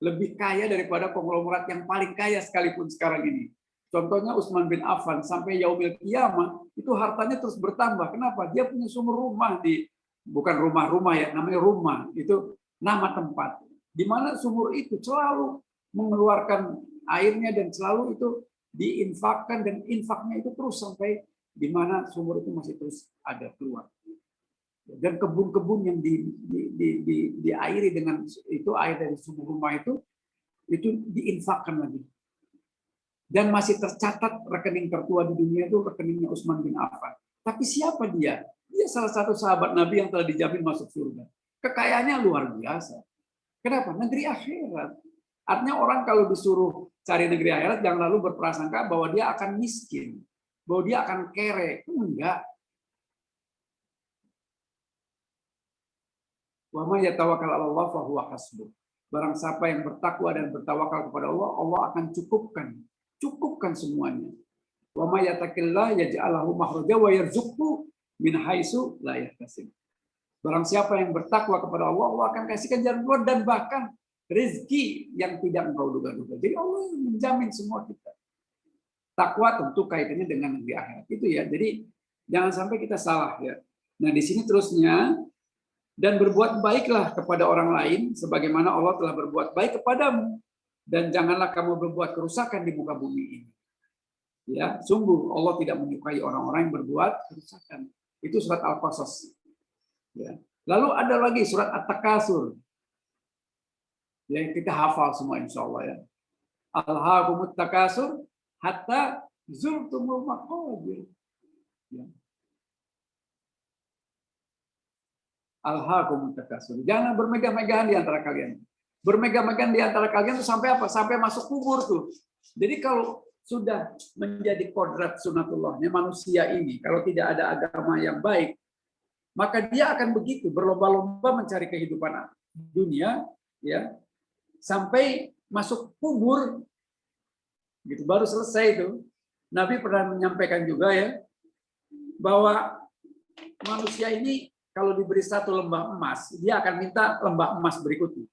lebih kaya daripada konglomerat yang paling kaya sekalipun sekarang ini. Contohnya Utsman bin Affan, sampai yaumil qiyamah itu hartanya terus bertambah. Kenapa? Dia punya sumur rumah di, bukan rumah-rumah ya, namanya rumah. Itu nama tempat. Di mana sumur itu selalu mengeluarkan airnya dan selalu itu diinfakkan, dan infaknya itu terus sampai di mana sumur itu masih terus ada keluar. Dan kebun-kebun yang diairi dengan itu air dari sumur rumah itu diinfakkan lagi. Dan masih tercatat rekening tertua di dunia itu rekeningnya Utsman bin Affan. Tapi siapa dia? Dia salah satu sahabat Nabi yang telah dijamin masuk surga. Kekayaannya luar biasa. Kenapa? Negeri akhirat. Artinya orang kalau disuruh cari negeri akhirat jangan lalu berprasangka bahwa dia akan miskin, bahwa dia akan kere. Enggak. Wa may yatawakkal 'ala Allah fa huwa hasbuh. Barang siapa yang bertakwa dan bertawakal kepada Allah, Allah akan cukupkan semuanya. Wa may yattaqillah yaj'al lahu makhraja wa yarzuqhu min haitsu la yahtasib. Barang siapa yang bertakwa kepada Allah, Allah akan kasihkan jalan keluar dan bahkan rezeki yang tidak engkau duga-duga. Jadi Allah menjamin semua kita. Takwa tentu kaitannya dengan negeri akhirat. Itu ya. Jadi jangan sampai kita salah ya. Nah, di sini terusnya, dan berbuat baiklah kepada orang lain sebagaimana Allah telah berbuat baik kepadamu, dan janganlah kamu berbuat kerusakan di muka bumi ini. Ya, sungguh Allah tidak menyukai orang-orang yang berbuat kerusakan. Itu surat Al-Qasas. Ya. Lalu ada lagi surat At-Takasur. Yang kita hafal semua insya Allah ya. Alhaakumut takasur hatta zurtumul maqabir. Ya. Alhaakumut takasur. Jangan bermegah-megahan di antara kalian. Bermegah-megahan di antara kalian itu sampai apa? Sampai masuk kubur tuh. Jadi kalau sudah menjadi kodrat sunatullahnya manusia ini, kalau tidak ada agama yang baik, maka dia akan begitu berlomba-lomba mencari kehidupan dunia, ya, sampai masuk kubur, gitu. Baru selesai itu. Nabi pernah menyampaikan juga ya, bahwa manusia ini kalau diberi satu lembah emas, dia akan minta lembah emas berikutnya.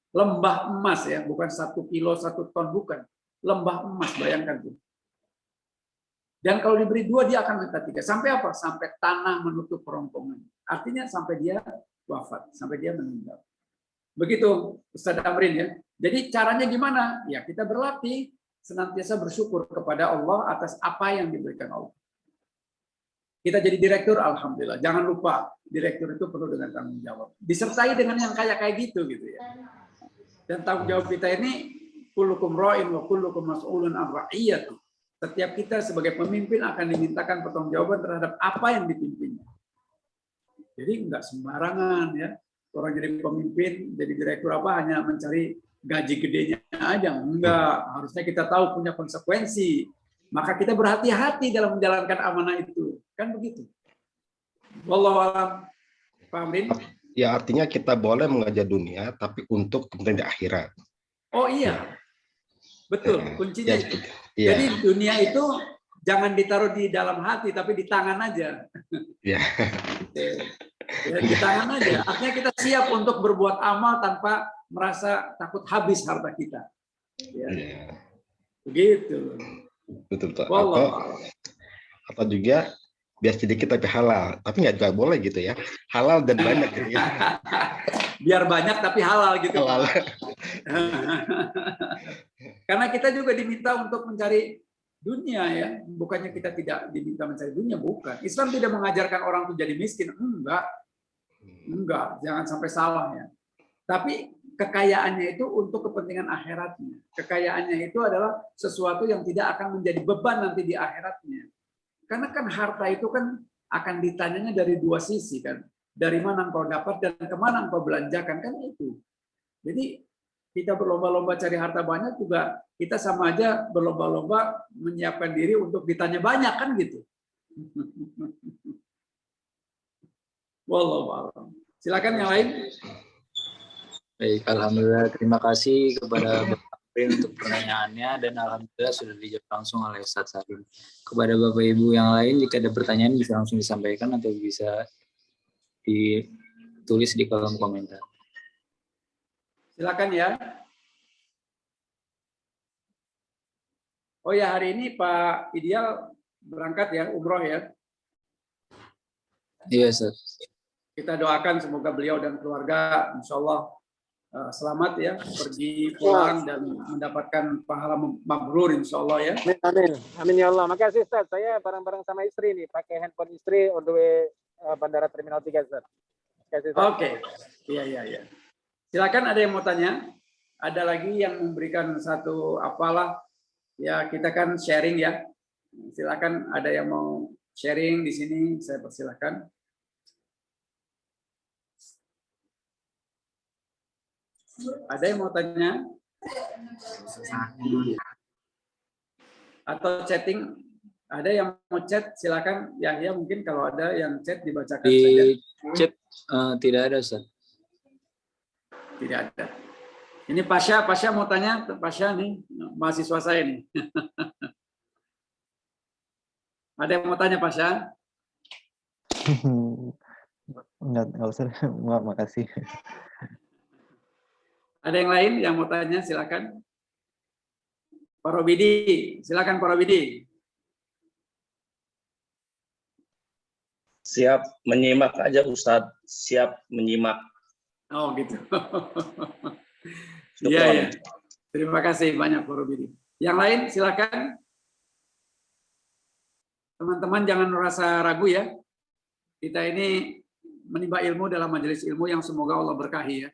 Lembah emas ya, bukan 1 kilo, 1 ton, bukan. Lembah emas, bayangkan tuh. Dan kalau diberi 2, dia akan minta 3. Sampai apa? Sampai tanah menutup kerongkongan. Artinya sampai dia wafat, sampai dia meninggal. Begitu Ustaz Amrin ya. Jadi caranya gimana? Ya kita berlatih, senantiasa bersyukur kepada Allah atas apa yang diberikan Allah. Kita jadi direktur, alhamdulillah. Jangan lupa, direktur itu penuh dengan tanggung jawab. Disertai dengan yang kayak gitu ya. Dan tanggung jawab kita ini, kullukum ra'in wa kullukum mas'ulun an ra'iyati. Setiap kita sebagai pemimpin akan dimintakan pertanggungjawaban terhadap apa yang dipimpinnya. Jadi enggak sembarangan ya. Orang jadi pemimpin, jadi direktur apa hanya mencari gaji gedenya aja. Enggak, harusnya kita tahu punya konsekuensi. Maka kita berhati-hati dalam menjalankan amanah itu. Kan begitu. Wallahu a'lam. Pak Amrin? Ya, artinya kita boleh mengajar dunia, tapi untuk kemudian di akhirat. Oh iya. Betul, kuncinya ya, itu. Ya. Jadi dunia itu jangan ditaruh di dalam hati, tapi di tangan aja. Ya. Ya, di tangan aja. Artinya kita siap untuk berbuat amal tanpa merasa takut habis harta kita. Ya. Begitu. Betul. Wallah. Atau juga biar sedikit tapi halal. Tapi nggak boleh gitu ya. Halal dan banyak gitu ya. Biar banyak tapi halal gitu. Halal. Karena kita juga diminta untuk mencari dunia ya, bukannya kita tidak diminta mencari dunia, bukan. Islam tidak mengajarkan orang untuk jadi miskin, enggak, jangan sampai salah ya. Tapi kekayaannya itu untuk kepentingan akhiratnya. Kekayaannya itu adalah sesuatu yang tidak akan menjadi beban nanti di akhiratnya. Karena kan harta itu kan akan ditanyanya dari dua sisi kan. Dari mana engkau dapat dan kemana engkau belanjakan, kan itu. Jadi kita berlomba-lomba cari harta banyak juga kita sama aja berlomba-lomba menyiapkan diri untuk ditanya banyak kan gitu. Wallahu a'lam. Silakan yang lain. Baik, alhamdulillah terima kasih kepada Bapak Amrin untuk pertanyaannya dan alhamdulillah sudah dijawab langsung oleh Ustaz Salim. Kepada Bapak Ibu yang lain jika ada pertanyaan bisa langsung disampaikan atau bisa ditulis di kolom komentar. Silakan ya. Oh ya, hari ini Pak Ideal berangkat ya, umroh ya. Iya, Ustaz. Kita doakan semoga beliau dan keluarga insya Allah selamat ya, pergi pulang dan mendapatkan pahala mabrur insya Allah ya. Amin, amin ya Allah. Makasih Ustaz, saya bareng-bareng sama istri nih, pakai handphone istri on the way Bandara Terminal 3 Ustaz. Oke, iya. Silakan ada yang mau tanya? Ada lagi yang memberikan satu apalah? Ya kita kan sharing ya. Silakan ada yang mau sharing di sini, saya persilakan. Ada yang mau tanya? Atau chatting? Ada yang mau chat? Silakan. Ya mungkin kalau ada yang chat dibacakan saja. Di chat tidak ada, Ustaz. Tidak ada. Ini Pasha mau tanya, Pasha nih mahasiswa saya nih. Ada yang mau tanya Pasha? Enggak usah, makasih. Ada yang lain yang mau tanya, silakan. Pak Robidi, silakan Pak Robidi. Siap menyimak aja Ustadz, siap menyimak. Oh gitu. Iya. Terima kasih banyak Pak Robidi. Yang lain silakan. Teman-teman jangan merasa ragu ya. Kita ini menimba ilmu dalam majelis ilmu yang semoga Allah berkahi ya.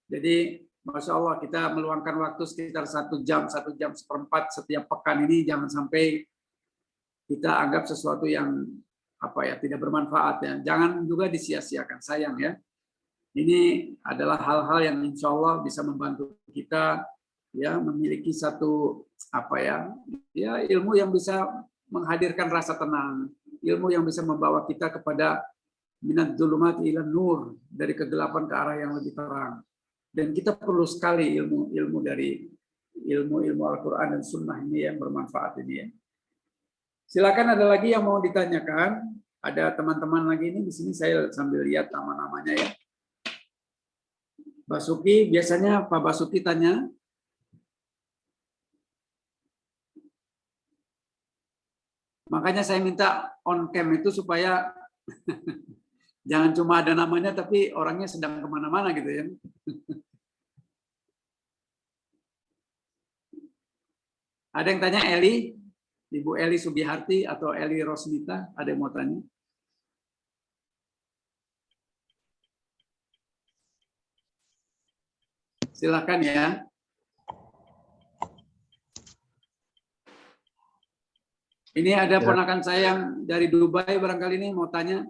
Jadi Masya Allah kita meluangkan waktu sekitar 1 jam, 1 jam seperempat setiap pekan ini, jangan sampai kita anggap sesuatu yang tidak bermanfaat ya. Jangan juga disia-siakan, sayang ya. Ini adalah hal-hal yang insya Allah bisa membantu kita ya memiliki satu ilmu yang bisa menghadirkan rasa tenang, ilmu yang bisa membawa kita kepada minad dzulumati ilan nur, dari kegelapan ke arah yang lebih terang. Dan kita perlu sekali ilmu dari ilmu Al-Quran dan Sunnah ini yang bermanfaat ini ya. Silakan ada lagi yang mau ditanyakan. Ada teman-teman lagi ini di sini saya sambil lihat nama-namanya ya. Basuki, biasanya Pak Basuki tanya. Makanya saya minta on cam itu supaya jangan cuma ada namanya tapi orangnya sedang kemana-mana gitu ya. Ada yang tanya Eli, Ibu Eli Subiharti atau Eli Rosmita, ada yang mau tanya? Silakan ya. Ini ada ponakan saya yang dari Dubai barangkali ini mau tanya.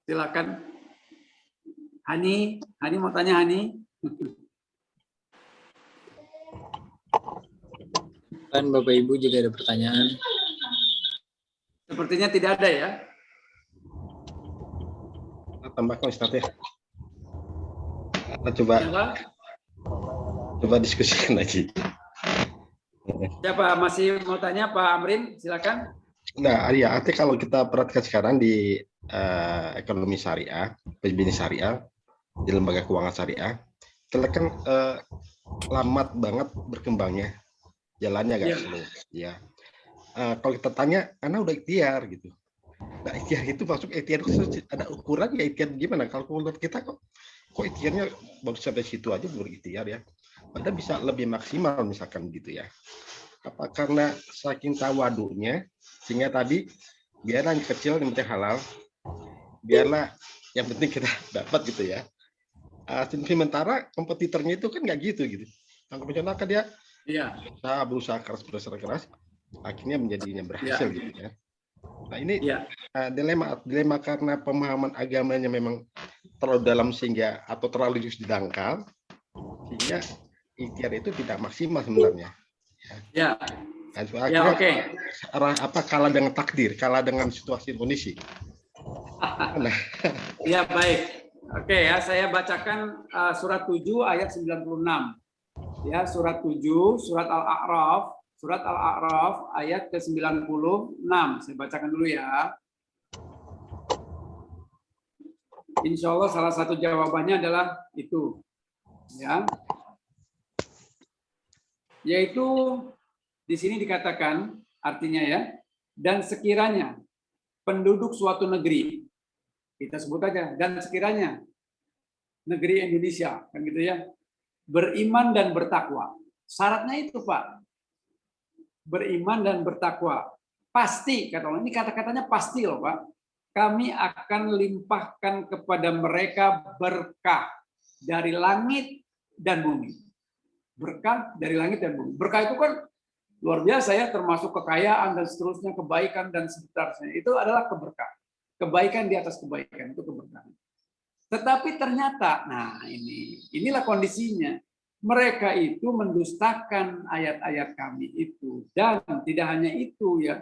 Silakan. Hani mau tanya Hani? Kan Bapak Ibu juga ada pertanyaan. Sepertinya tidak ada ya. Tambahkan Ustaz ya. Kita coba diskusikan lagi. Siapa masih mau tanya Pak Amrin? Silakan. Nah, ya, artinya kalau kita perhatikan sekarang di ekonomi syariah, bisnis syariah, di lembaga keuangan syariah, kita kan lambat banget berkembangnya. jalannya agak Iya. slow. Ya. Kalau kita tanya, karena udah ikhtiar gitu. Nah, ikhtiar itu masuk ikhtiar itu ada ukurannya, ikhtiar gimana? Kalau menurut kita kok ikhtiarnya baru sampai situ aja baru ikhtiar ya. Padahal bisa lebih maksimal misalkan gitu ya. Apa karena saking tawadunya sehingga tadi biarlah yang kecil yang penting halal, biarlah yang penting kita dapat gitu ya. Sementara kompetitornya itu kan nggak gitu. Tangkap contoh kan dia Iya. berusaha keras, akhirnya menjadinya berhasil gitu ya. Nah ini Iya. dilema karena pemahaman agamanya memang terlalu dalam sehingga atau terlalu dangkal sehingga ikhtiar itu tidak maksimal sebenarnya. Ya. Nah, Ya, akhirnya oke. kalah dengan takdir, kalah dengan situasi kondisi. Nah, Ya, baik. Oke ya, saya bacakan surat 7 ayat 96. Ya, surat 7, surat Al-A'raf ayat ke-96. Saya bacakan dulu ya. Insya Allah salah satu jawabannya adalah itu. Ya. Yaitu di sini dikatakan artinya ya, dan sekiranya penduduk suatu negeri, kita sebut aja, dan sekiranya negeri Indonesia, kan gitu ya, beriman dan bertakwa. Syaratnya itu, Pak. Beriman dan bertakwa. Pasti, kata Allah. Ini kata-katanya pasti loh, Pak. Kami akan limpahkan kepada mereka berkah dari langit dan bumi. Berkah dari langit dan bumi. Berkah itu kan luar biasa ya, termasuk kekayaan dan seterusnya, kebaikan dan seterusnya. Itu adalah keberkahan. Kebaikan di atas kebaikan, itu keberkahan. Tetapi ternyata, nah inilah kondisinya. Mereka itu mendustakan ayat-ayat kami itu, dan tidak hanya itu ya,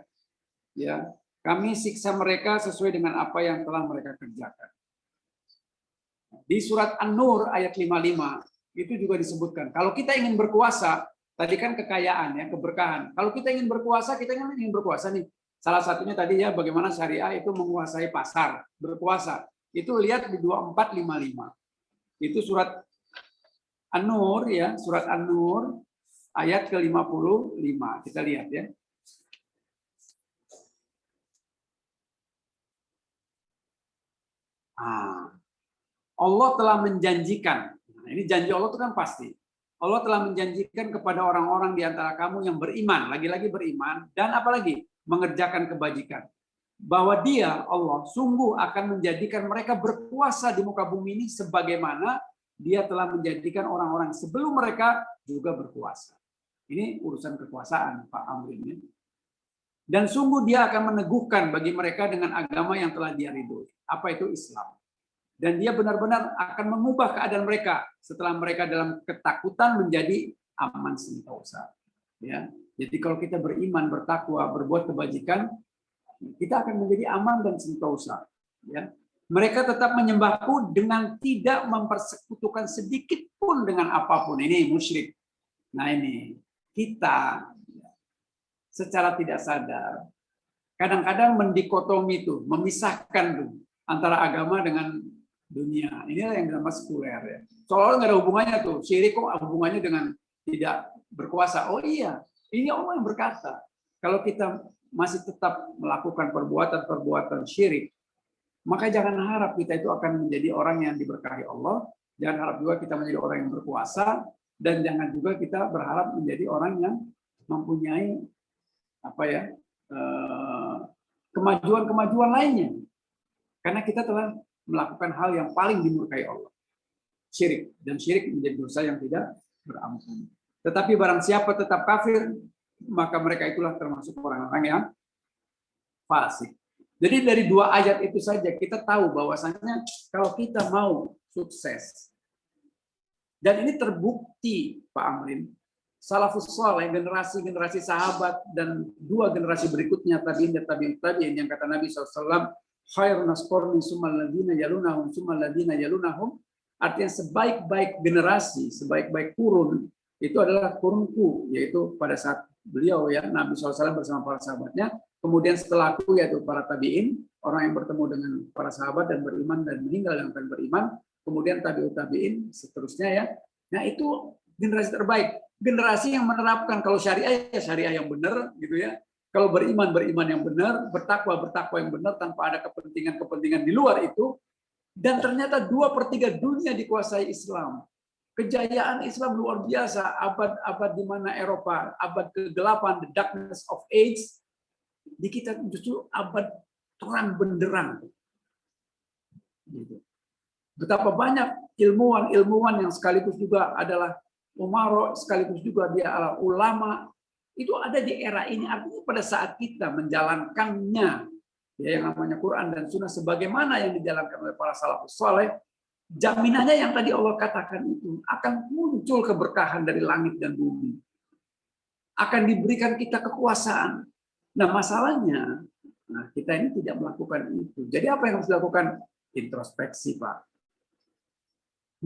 kami siksa mereka sesuai dengan apa yang telah mereka kerjakan. Di surat An-Nur ayat 55 itu juga disebutkan. Kalau kita ingin berkuasa, tadi kan kekayaan ya, keberkahan. Kalau kita ingin berkuasa, kita ingin berkuasa nih. Salah satunya tadi ya, bagaimana syariah itu menguasai pasar, berkuasa. Itu lihat di 2455. Itu surat An-Nur ya, surat An-Nur ayat ke-55. Kita lihat ya. Allah telah menjanjikan. Nah, ini janji Allah itu kan pasti. Allah telah menjanjikan kepada orang-orang di antara kamu yang beriman, lagi-lagi beriman, dan apalagi mengerjakan kebajikan. Bahwa dia, Allah, sungguh akan menjadikan mereka berkuasa di muka bumi ini sebagaimana dia telah menjadikan orang-orang sebelum mereka juga berkuasa. Ini urusan kekuasaan, Pak Amrin. Dan sungguh dia akan meneguhkan bagi mereka dengan agama yang telah dia ridhoi. Apa itu Islam? Dan dia benar-benar akan mengubah keadaan mereka setelah mereka dalam ketakutan menjadi aman sentosa. Ya, jadi kalau kita beriman, bertakwa, berbuat kebajikan, kita akan menjadi aman dan sentosa. Ya, mereka tetap menyembahku dengan tidak mempersekutukan sedikit pun dengan apapun. Ini musyrik. Nah ini kita secara tidak sadar kadang-kadang mendikotomi itu, memisahkan tuh antara agama dengan dunia. Inilah yang namanya sekuler ya. Soalnya nggak ada hubungannya tuh. Syirik kok hubungannya dengan tidak berkuasa. Oh iya, ini Allah yang berkata. Kalau kita masih tetap melakukan perbuatan-perbuatan syirik, maka jangan harap kita itu akan menjadi orang yang diberkahi Allah. Jangan harap juga kita menjadi orang yang berkuasa, dan jangan juga kita berharap menjadi orang yang mempunyai kemajuan-kemajuan lainnya. Karena kita telah melakukan hal yang paling dimurkai Allah. Syirik. Dan syirik menjadi dosa yang tidak berampun. Tetapi barang siapa tetap kafir, maka mereka itulah termasuk orang-orang yang fasik. Jadi dari dua ayat itu saja kita tahu bahwasanya kalau kita mau sukses, dan ini terbukti Pak Amrin, salafus saleh, generasi-generasi sahabat dan dua generasi berikutnya tabi'in yang kata Nabi SAW, khairun nas qarni summal ladzina yalunahum summal ladzina yalunahum, artinya sebaik-baik generasi, sebaik-baik kurun itu adalah kurunku, yaitu pada saat beliau ya Nabi SAW bersama para sahabatnya, kemudian setelahku yaitu para tabi'in, orang yang bertemu dengan para sahabat dan beriman dan meninggal dengan beriman, kemudian tabi'ut tabi'in seterusnya ya. Nah itu generasi terbaik. generasi yang menerapkan kalau syariah ya syariah yang benar gitu ya. Kalau beriman yang benar, bertakwa yang benar tanpa ada kepentingan di luar itu. Dan ternyata 2/3 dunia dikuasai Islam. Kejayaan Islam luar biasa. Abad di mana Eropa, abad ke-8, the darkness of age. Di kita justru abad terang benderang. Gitu. Betapa banyak ilmuwan yang sekaligus juga adalah umaro, sekaligus juga dia adalah ulama. Itu ada di era ini. Artinya pada saat kita menjalankannya, ya, yang namanya Quran dan Sunnah sebagaimana yang dijalankan oleh para salafus saleh, jaminannya yang tadi Allah katakan itu akan muncul keberkahan dari langit dan bumi. Akan diberikan kita kekuasaan. Nah, masalahnya kita ini tidak melakukan itu. Jadi apa yang harus dilakukan? Introspeksi, Pak.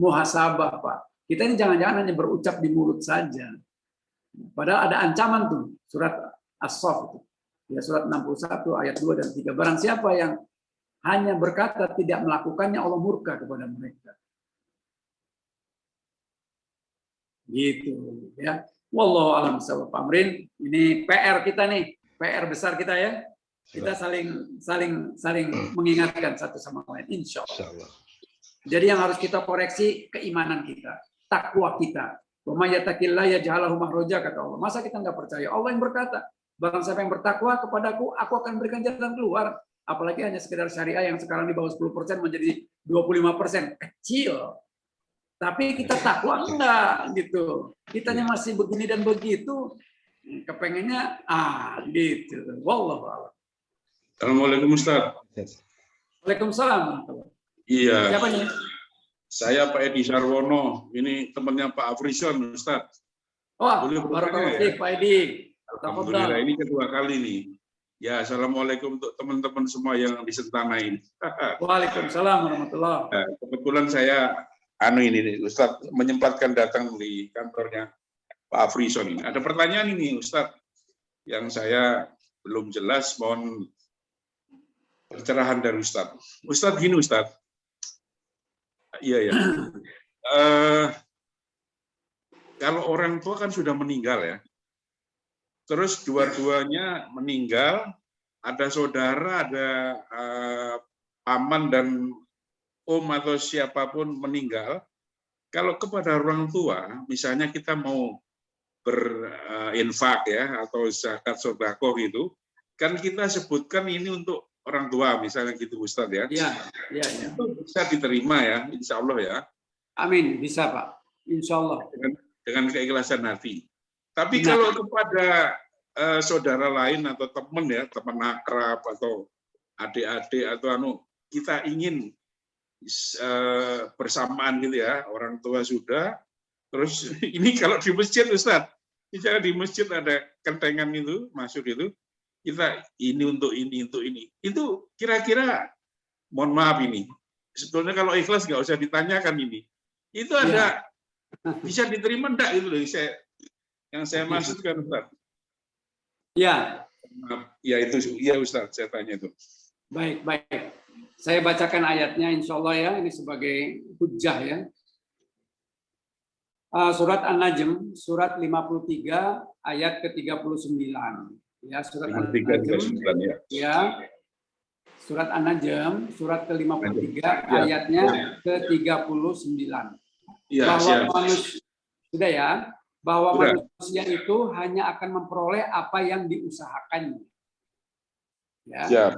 Muhasabah, Pak. Kita ini jangan-jangan hanya berucap di mulut saja. Padahal ada ancaman tuh, surat As-Saff itu. Ya, surat 61 ayat 2 dan 3. Barang siapa yang hanya berkata tidak melakukannya, Allah murka kepada mereka. Gitu ya. Wallahu a'lam bishawab. Pak Amrin, ini PR kita nih, PR besar kita ya. Kita saling mengingatkan satu sama lain, insya Allah. Jadi yang harus kita koreksi keimanan kita, takwa kita. Wa may yattaqillah yaj'al lahu makhraja, kata Allah. Masa kita nggak percaya? Allah yang berkata, barang siapa yang bertakwa kepadaku, aku akan berikan jalan keluar. Apalagi hanya sekedar syariah yang sekarang di bawah 10% menjadi 25%. Kecil. Tapi kita takwa enggak gitu. Kitanya masih begini dan begitu. Kepengennya gitu. Wallahu a'lam. Assalamualaikum Ustaz. Waalaikumsalam. Iya. Siapa nih? Saya Pak Edi Sarwono. Ini temannya Pak Afrison, Ustaz. Oh, Boleh barakallahu bertanya, fiik, Pak Edi. Alhamdulillah, ini kedua kali nih. Ya, assalamualaikum untuk teman-teman semua yang di Sentana ini. Waalaikumsalam warahmatullahi. Kebetulan saya ini Ustaz menyempatkan datang di kantornya Pak Afrison ini. Ada pertanyaan ini Ustaz yang saya belum jelas, mohon pencerahan dari Ustaz. Ustaz gini Ustaz. Iya ya. Kalau orang tua kan sudah meninggal ya. Terus dua-duanya meninggal, ada saudara, ada paman dan om atau siapapun meninggal. Kalau kepada orang tua, misalnya kita mau berinfak ya atau zakat sedekah gitu, kan kita sebutkan ini untuk orang tua misalnya gitu Ustadz ya. Iya. Itu bisa diterima ya, insya Allah ya. Amin, bisa Pak. Insya Allah. Dengan keikhlasan hati. Tapi kalau kepada saudara lain atau teman ya, teman akrab atau adik-adik atau kita ingin bersamaan gitu ya, orang tua sudah, terus ini kalau di masjid Ustadz, misalnya di masjid ada kentengan itu masuk itu, kita ini untuk ini, itu kira-kira, mohon maaf ini, sebetulnya kalau ikhlas nggak usah ditanyakan ini, itu ada bisa diterima enggak itu loh, yang saya maksudkan Ustaz. Ya. Ya itu, ya Ustaz, saya tanya itu. Baik. Saya bacakan ayatnya insya Allah ya, ini sebagai hujjah ya. Surat An-Najm, surat 53 ayat ke-39. Ya, surat An-Najm. Ya. Surat An-Najm, surat ke-53 ayatnya ke-39. Ya, bahwa manusia, sudah ya, bahwa manusia itu hanya akan memperoleh apa yang diusahakannya. Ya. Siap.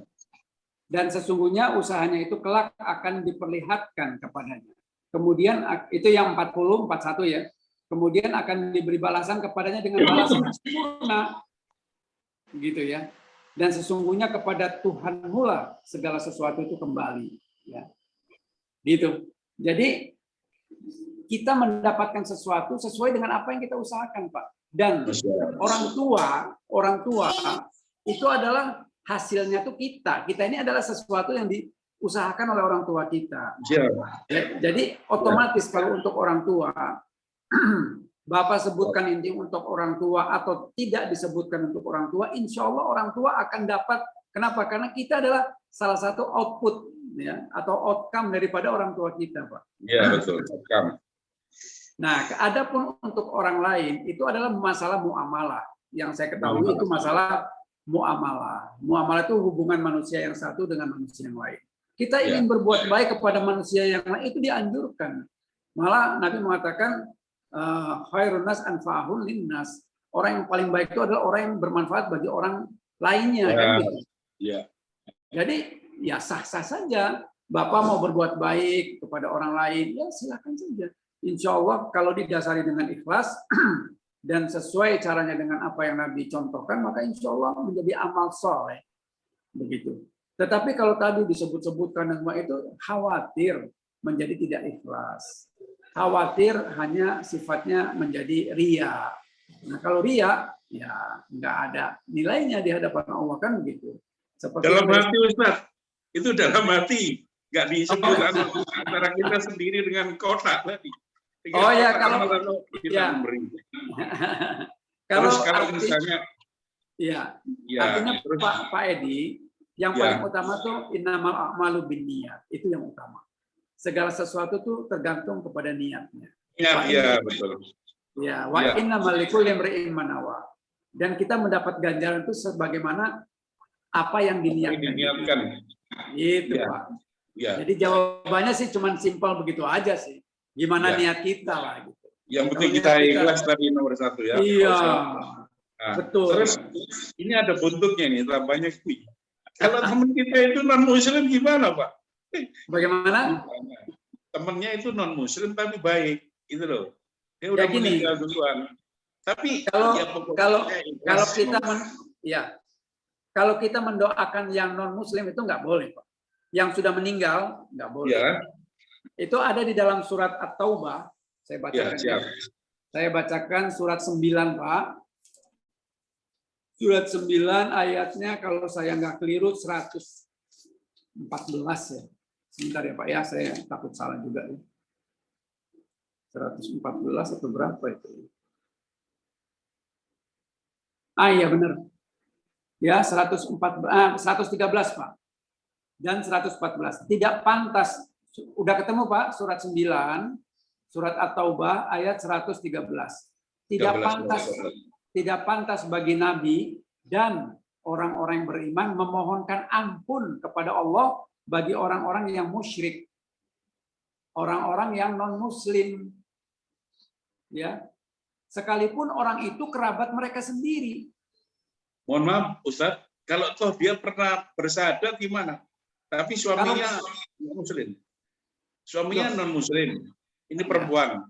Dan sesungguhnya usahanya itu kelak akan diperlihatkan kepadanya. Kemudian itu yang 40, 41 ya. Kemudian akan diberi balasan kepadanya dengan balasan sempurna. Gitu ya. Dan sesungguhnya kepada Tuhan mula segala sesuatu itu kembali. Ya. Gitu. Jadi kita mendapatkan sesuatu sesuai dengan apa yang kita usahakan, Pak. Dan orang tua itu adalah hasilnya tuh kita. Kita ini adalah sesuatu yang diusahakan oleh orang tua kita. Ya, jadi otomatis kalau untuk orang tua, Bapak sebutkan ini untuk orang tua atau tidak disebutkan untuk orang tua, insya Allah orang tua akan dapat. Kenapa? Karena kita adalah salah satu output ya atau outcome daripada orang tua kita, Pak. Iya betul. Outcome. Nah, adapun untuk orang lain itu adalah masalah muamalah. Yang saya ketahui itu masalah muamalah. Muamalah itu hubungan manusia yang satu dengan manusia yang lain. Kita ingin berbuat baik kepada manusia yang lain itu dianjurkan. Malah Nabi mengatakan khairun nas anfa'uhum linnas. Orang yang paling baik itu adalah orang yang bermanfaat bagi orang lainnya, kan gitu. Jadi ya sah-sah saja. Bapak mau berbuat baik kepada orang lain, ya silakan saja. Insya Allah kalau didasari dengan ikhlas dan sesuai caranya dengan apa yang Nabi contohkan, maka insya Allah menjadi amal soleh. Begitu. Tetapi kalau tadi disebut-sebutkan semua itu khawatir menjadi tidak ikhlas. Khawatir hanya sifatnya menjadi ria. Nah kalau ria, ya nggak ada nilainya di hadapan Allah, kan begitu. Seperti dalam hati Ustaz, itu dalam hati. Nggak disebut antara kita sendiri dengan kotak tadi. Oh ya, kalau kita ya. memberi. Kalau misalnya artinya terus, Pak Edi, yang paling utama tuh innamal a'malu binniyat, itu yang utama. Segala sesuatu tuh tergantung kepada niatnya. Iya, betul. Ya, wa innamal likulli imri'in ma nawa. Dan kita mendapat ganjaran itu sebagaimana apa yang diniatkan. Itu, Pak. Ya. Jadi jawabannya sih cuma simpel begitu aja sih. Gimana niat kita lah gitu. Yang penting kita ikhlas tadi nomor satu ya. Iya. Nah, betul. Terus ini ada buntutnya nih, banyak kuih. Kalau teman kita itu non muslim gimana, Pak? Bagaimana? Temennya itu non muslim tapi baik, gitu loh. Dia udah meninggal duluan. Tapi kalau kita mendoakan yang non muslim itu nggak boleh, Pak. Yang sudah meninggal nggak boleh. Ya. Itu ada di dalam surat At-Taubah. Saya bacakan. Ya, saya bacakan surat 9, Pak. Surat 9 ayatnya kalau saya nggak keliru 114 ya. Sebentar ya Pak ya, saya takut salah juga ya. 114 atau berapa itu? Iya benar. Ya 113 Pak. Dan 114. Tidak pantas. Udah ketemu Pak, surat 9, surat At-Taubah ayat 113. Tidak pantas bagi Nabi dan orang-orang yang beriman memohonkan ampun kepada Allah bagi orang-orang yang musyrik. Orang-orang yang non-muslim. Ya. Sekalipun orang itu kerabat mereka sendiri. Mohon maaf, Ustaz, kalau toh dia pernah bersyahadat gimana? Tapi suaminya non-muslim. Suaminya non-muslim. Ini perempuan.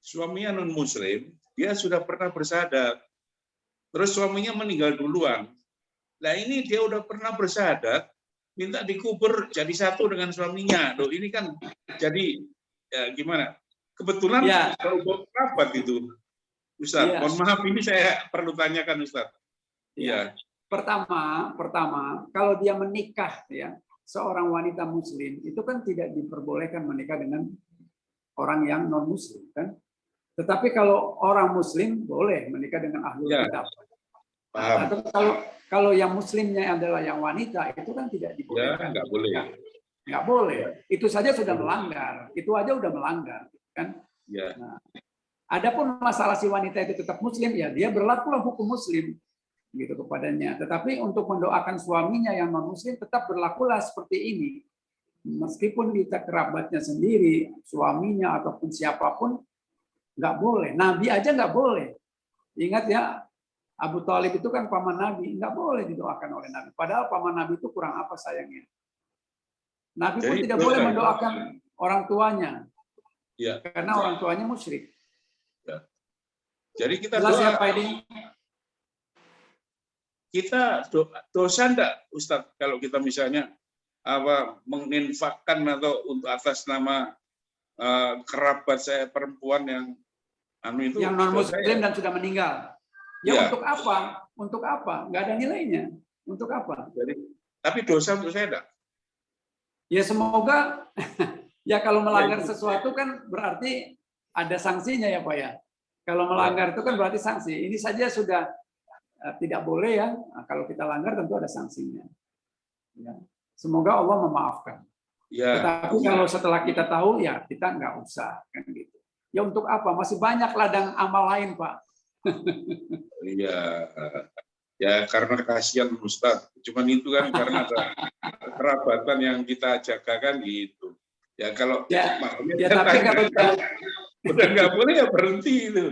Suaminya non-muslim, dia sudah pernah bersyahadat. Terus suaminya meninggal duluan. Nah ini dia udah pernah bersyahadat, minta dikubur jadi satu dengan suaminya. Loh ini kan jadi ya gimana? Kebetulan kalau kerabat itu. Ustaz, mohon maaf ini saya perlu tanyakan Ustaz. Iya. Pertama, kalau dia menikah ya, seorang wanita muslim itu kan tidak diperbolehkan menikah dengan orang yang non muslim kan. Tetapi kalau orang muslim boleh menikah dengan ahlul kitab. Atau kalau yang muslimnya adalah yang wanita itu kan tidak dibolehkan. Nggak boleh. Nggak boleh. Itu saja sudah melanggar. Itu aja udah melanggar kan. Ya. Nah, adapun masalah si wanita itu tetap muslim ya dia berlakulah hukum muslim gitu kepadanya. Tetapi untuk mendoakan suaminya yang non muslim tetap berlakulah seperti ini. Meskipun kita kerabatnya sendiri, suaminya ataupun siapapun nggak boleh. Nabi aja nggak boleh. Ingat ya, Abu Thalib itu kan paman Nabi, nggak boleh didoakan oleh Nabi. Padahal paman Nabi itu kurang apa sayangnya. Nabi pun tidak boleh mendoakan orang tuanya. Ya. Karena orang tuanya musyrik. Ya. Jadi kita jelas ya Pak Edi? Kita dosa enggak Ustadz kalau kita misalnya menginfakkan atau untuk atas nama kerabat saya perempuan yang yang non muslim dan sudah meninggal. Ya, untuk apa? Untuk apa? Nggak ada nilainya. Untuk apa? Jadi, tapi dosa untuk saya enggak? Ya semoga ya kalau melanggar sesuatu kan berarti ada sanksinya ya Pak ya. Kalau melanggar itu kan berarti sanksi. Ini saja sudah tidak boleh ya. Nah, kalau kita langgar tentu ada sanksinya. Ya. Semoga Allah memaafkan. Ya. Tetapi kalau setelah kita tahu ya kita nggak usah kan gitu. Ya untuk apa? Masih banyak ladang amal lain, Pak. Iya, ya karena kasihan Ustadz. Cuman itu kan karena ada kerabatan yang kita jaga kan gitu. Ya kalau Ya, makanya ya saya tapi tanya, kalau kalau udah nggak boleh ya berhenti itu.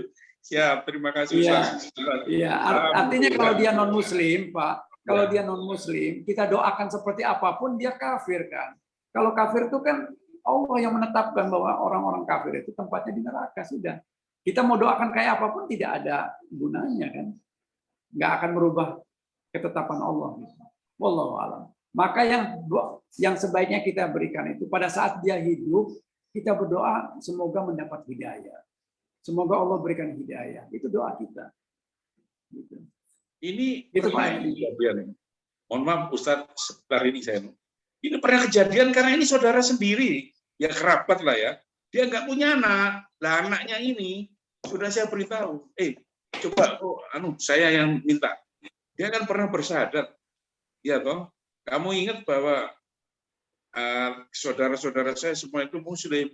Siap, terima kasih Iya, Ustadz. iya. Artinya kalau dia non Muslim, Pak, kalau dia non Muslim, kita doakan seperti apapun dia kafir kan. Kalau kafir itu kan Allah yang menetapkan bahwa orang-orang kafir itu tempatnya di neraka sudah. Kita mau doakan kayak apapun tidak ada gunanya kan. Nggak akan merubah ketetapan Allah. Wallahu a'lam. Maka yang sebaiknya kita berikan itu pada saat dia hidup, kita berdoa semoga mendapat hidayah. Semoga Allah berikan hidayah. Itu doa kita. Gitu. Ini Itu pernah Pak. kejadian. Mohon maaf Ustadz, sebentar ini saya. Ini pernah kejadian karena ini saudara sendiri, ya kerabat lah ya. Dia nggak punya anak, lah anaknya ini sudah saya beritahu. Coba, saya yang minta. Dia kan pernah bersyahadat, ya toh. Kamu ingat bahwa saudara-saudara saya semua itu Muslim.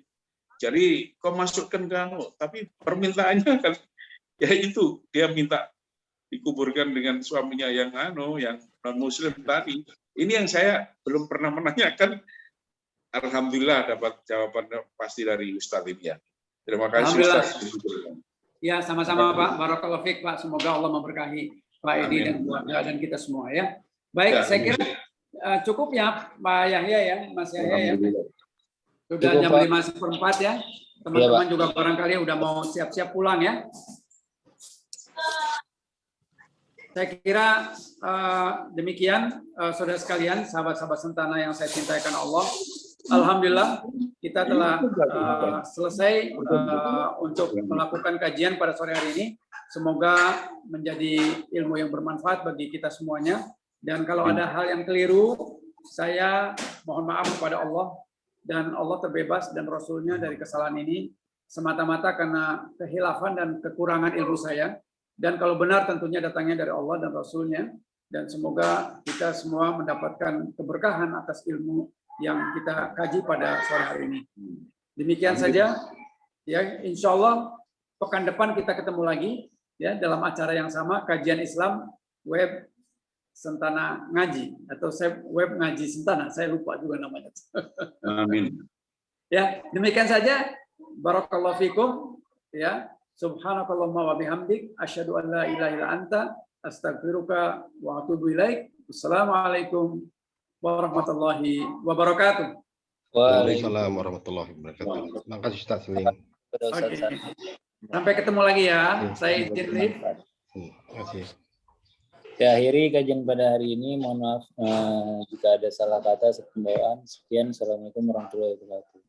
Jadi kau masukkan ke tapi permintaannya kan, ya itu dia minta dikuburkan dengan suaminya yang yang non Muslim tadi. Ini yang saya belum pernah menanyakan. Alhamdulillah dapat jawaban pasti dari Ustadz ini ya. Terima kasih Ustadz. Ya, sama-sama Pak. Barakallahu fiik Pak. Semoga Allah memberkahi Pak Edi dan keluarga dan kita semua ya. Baik, saya kira cukup ya Pak Yahya ya, Mas Yahya ya. Sudah jam 5:04 ya. Teman-teman juga barangkali udah mau siap-siap pulang ya. Saya kira demikian saudara sekalian, sahabat-sahabat Sentana yang saya cintakan Allah. Alhamdulillah kita telah selesai untuk melakukan kajian pada sore hari ini. Semoga menjadi ilmu yang bermanfaat bagi kita semuanya. Dan kalau ada hal yang keliru, saya mohon maaf kepada Allah. Dan Allah terbebas dan Rasulnya dari kesalahan ini semata-mata karena kehilafan dan kekurangan ilmu saya. Dan kalau benar tentunya datangnya dari Allah dan Rasulnya. Dan semoga kita semua mendapatkan keberkahan atas ilmu yang kita kaji pada sore hari ini. Demikian saja. Ya, insya Allah pekan depan kita ketemu lagi ya dalam acara yang sama, kajian Islam web Sentana Ngaji atau web Ngaji Sentana. Saya lupa juga namanya. Amin. Ya, demikian saja. Barakallahu fikum. Ya. Subhanakallahumma wa bihamdik asyhadu an la ilaha illa anta astaghfiruka wa atubu ilaik. Wassalamualaikum warahmatullahi wabarakatuh. Waalaikumsalam warahmatullahi wabarakatuh. Terima kasih Ustaz Salim. Oke. Sampai ketemu lagi ya. Saya izin live. Terima kasih. Saya akhiri kajian pada hari ini. Mohon maaf jika ada salah kata, pembawaan. Sekian. Assalamualaikum warahmatullahi wabarakatuh.